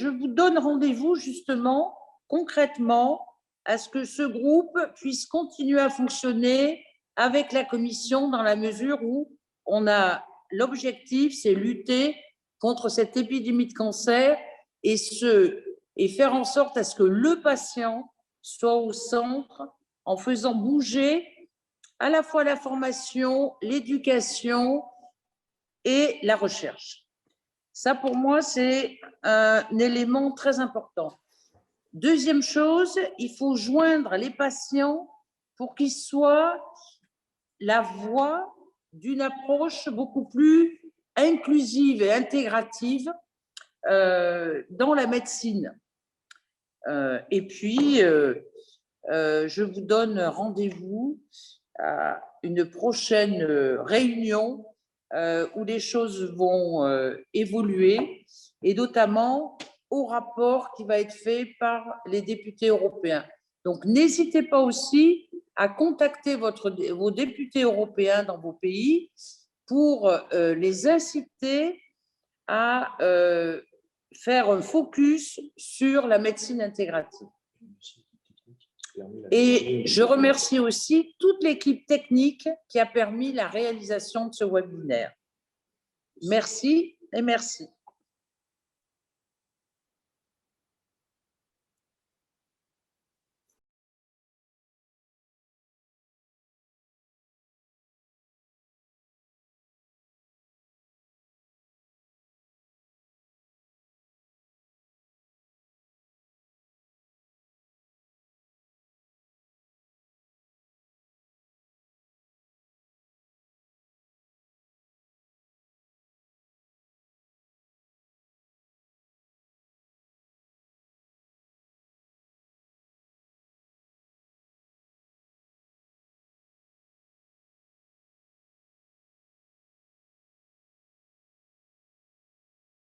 vous donne rendez-vous justement, concrètement, à ce que ce groupe puisse continuer à fonctionner avec la Commission dans la mesure où on a l'objectif, c'est lutter contre cette épidémie de cancer et faire en sorte à ce que le patient soit au centre en faisant bouger à la fois la formation, l'éducation et la recherche. Ça, pour moi, c'est un élément très important. Deuxième chose, il faut joindre les patients pour qu'ils soient la voie d'une approche beaucoup plus inclusive et intégrative dans la médecine. Et puis, je vous donne rendez-vous à une prochaine réunion où les choses vont évoluer, et notamment au rapport qui va être fait par les députés européens. Donc, n'hésitez pas aussi à contacter vos députés européens dans vos pays pour les inciter à faire un focus sur la médecine intégrative. Et je remercie aussi toute l'équipe technique qui a permis la réalisation de ce webinaire. Merci et merci.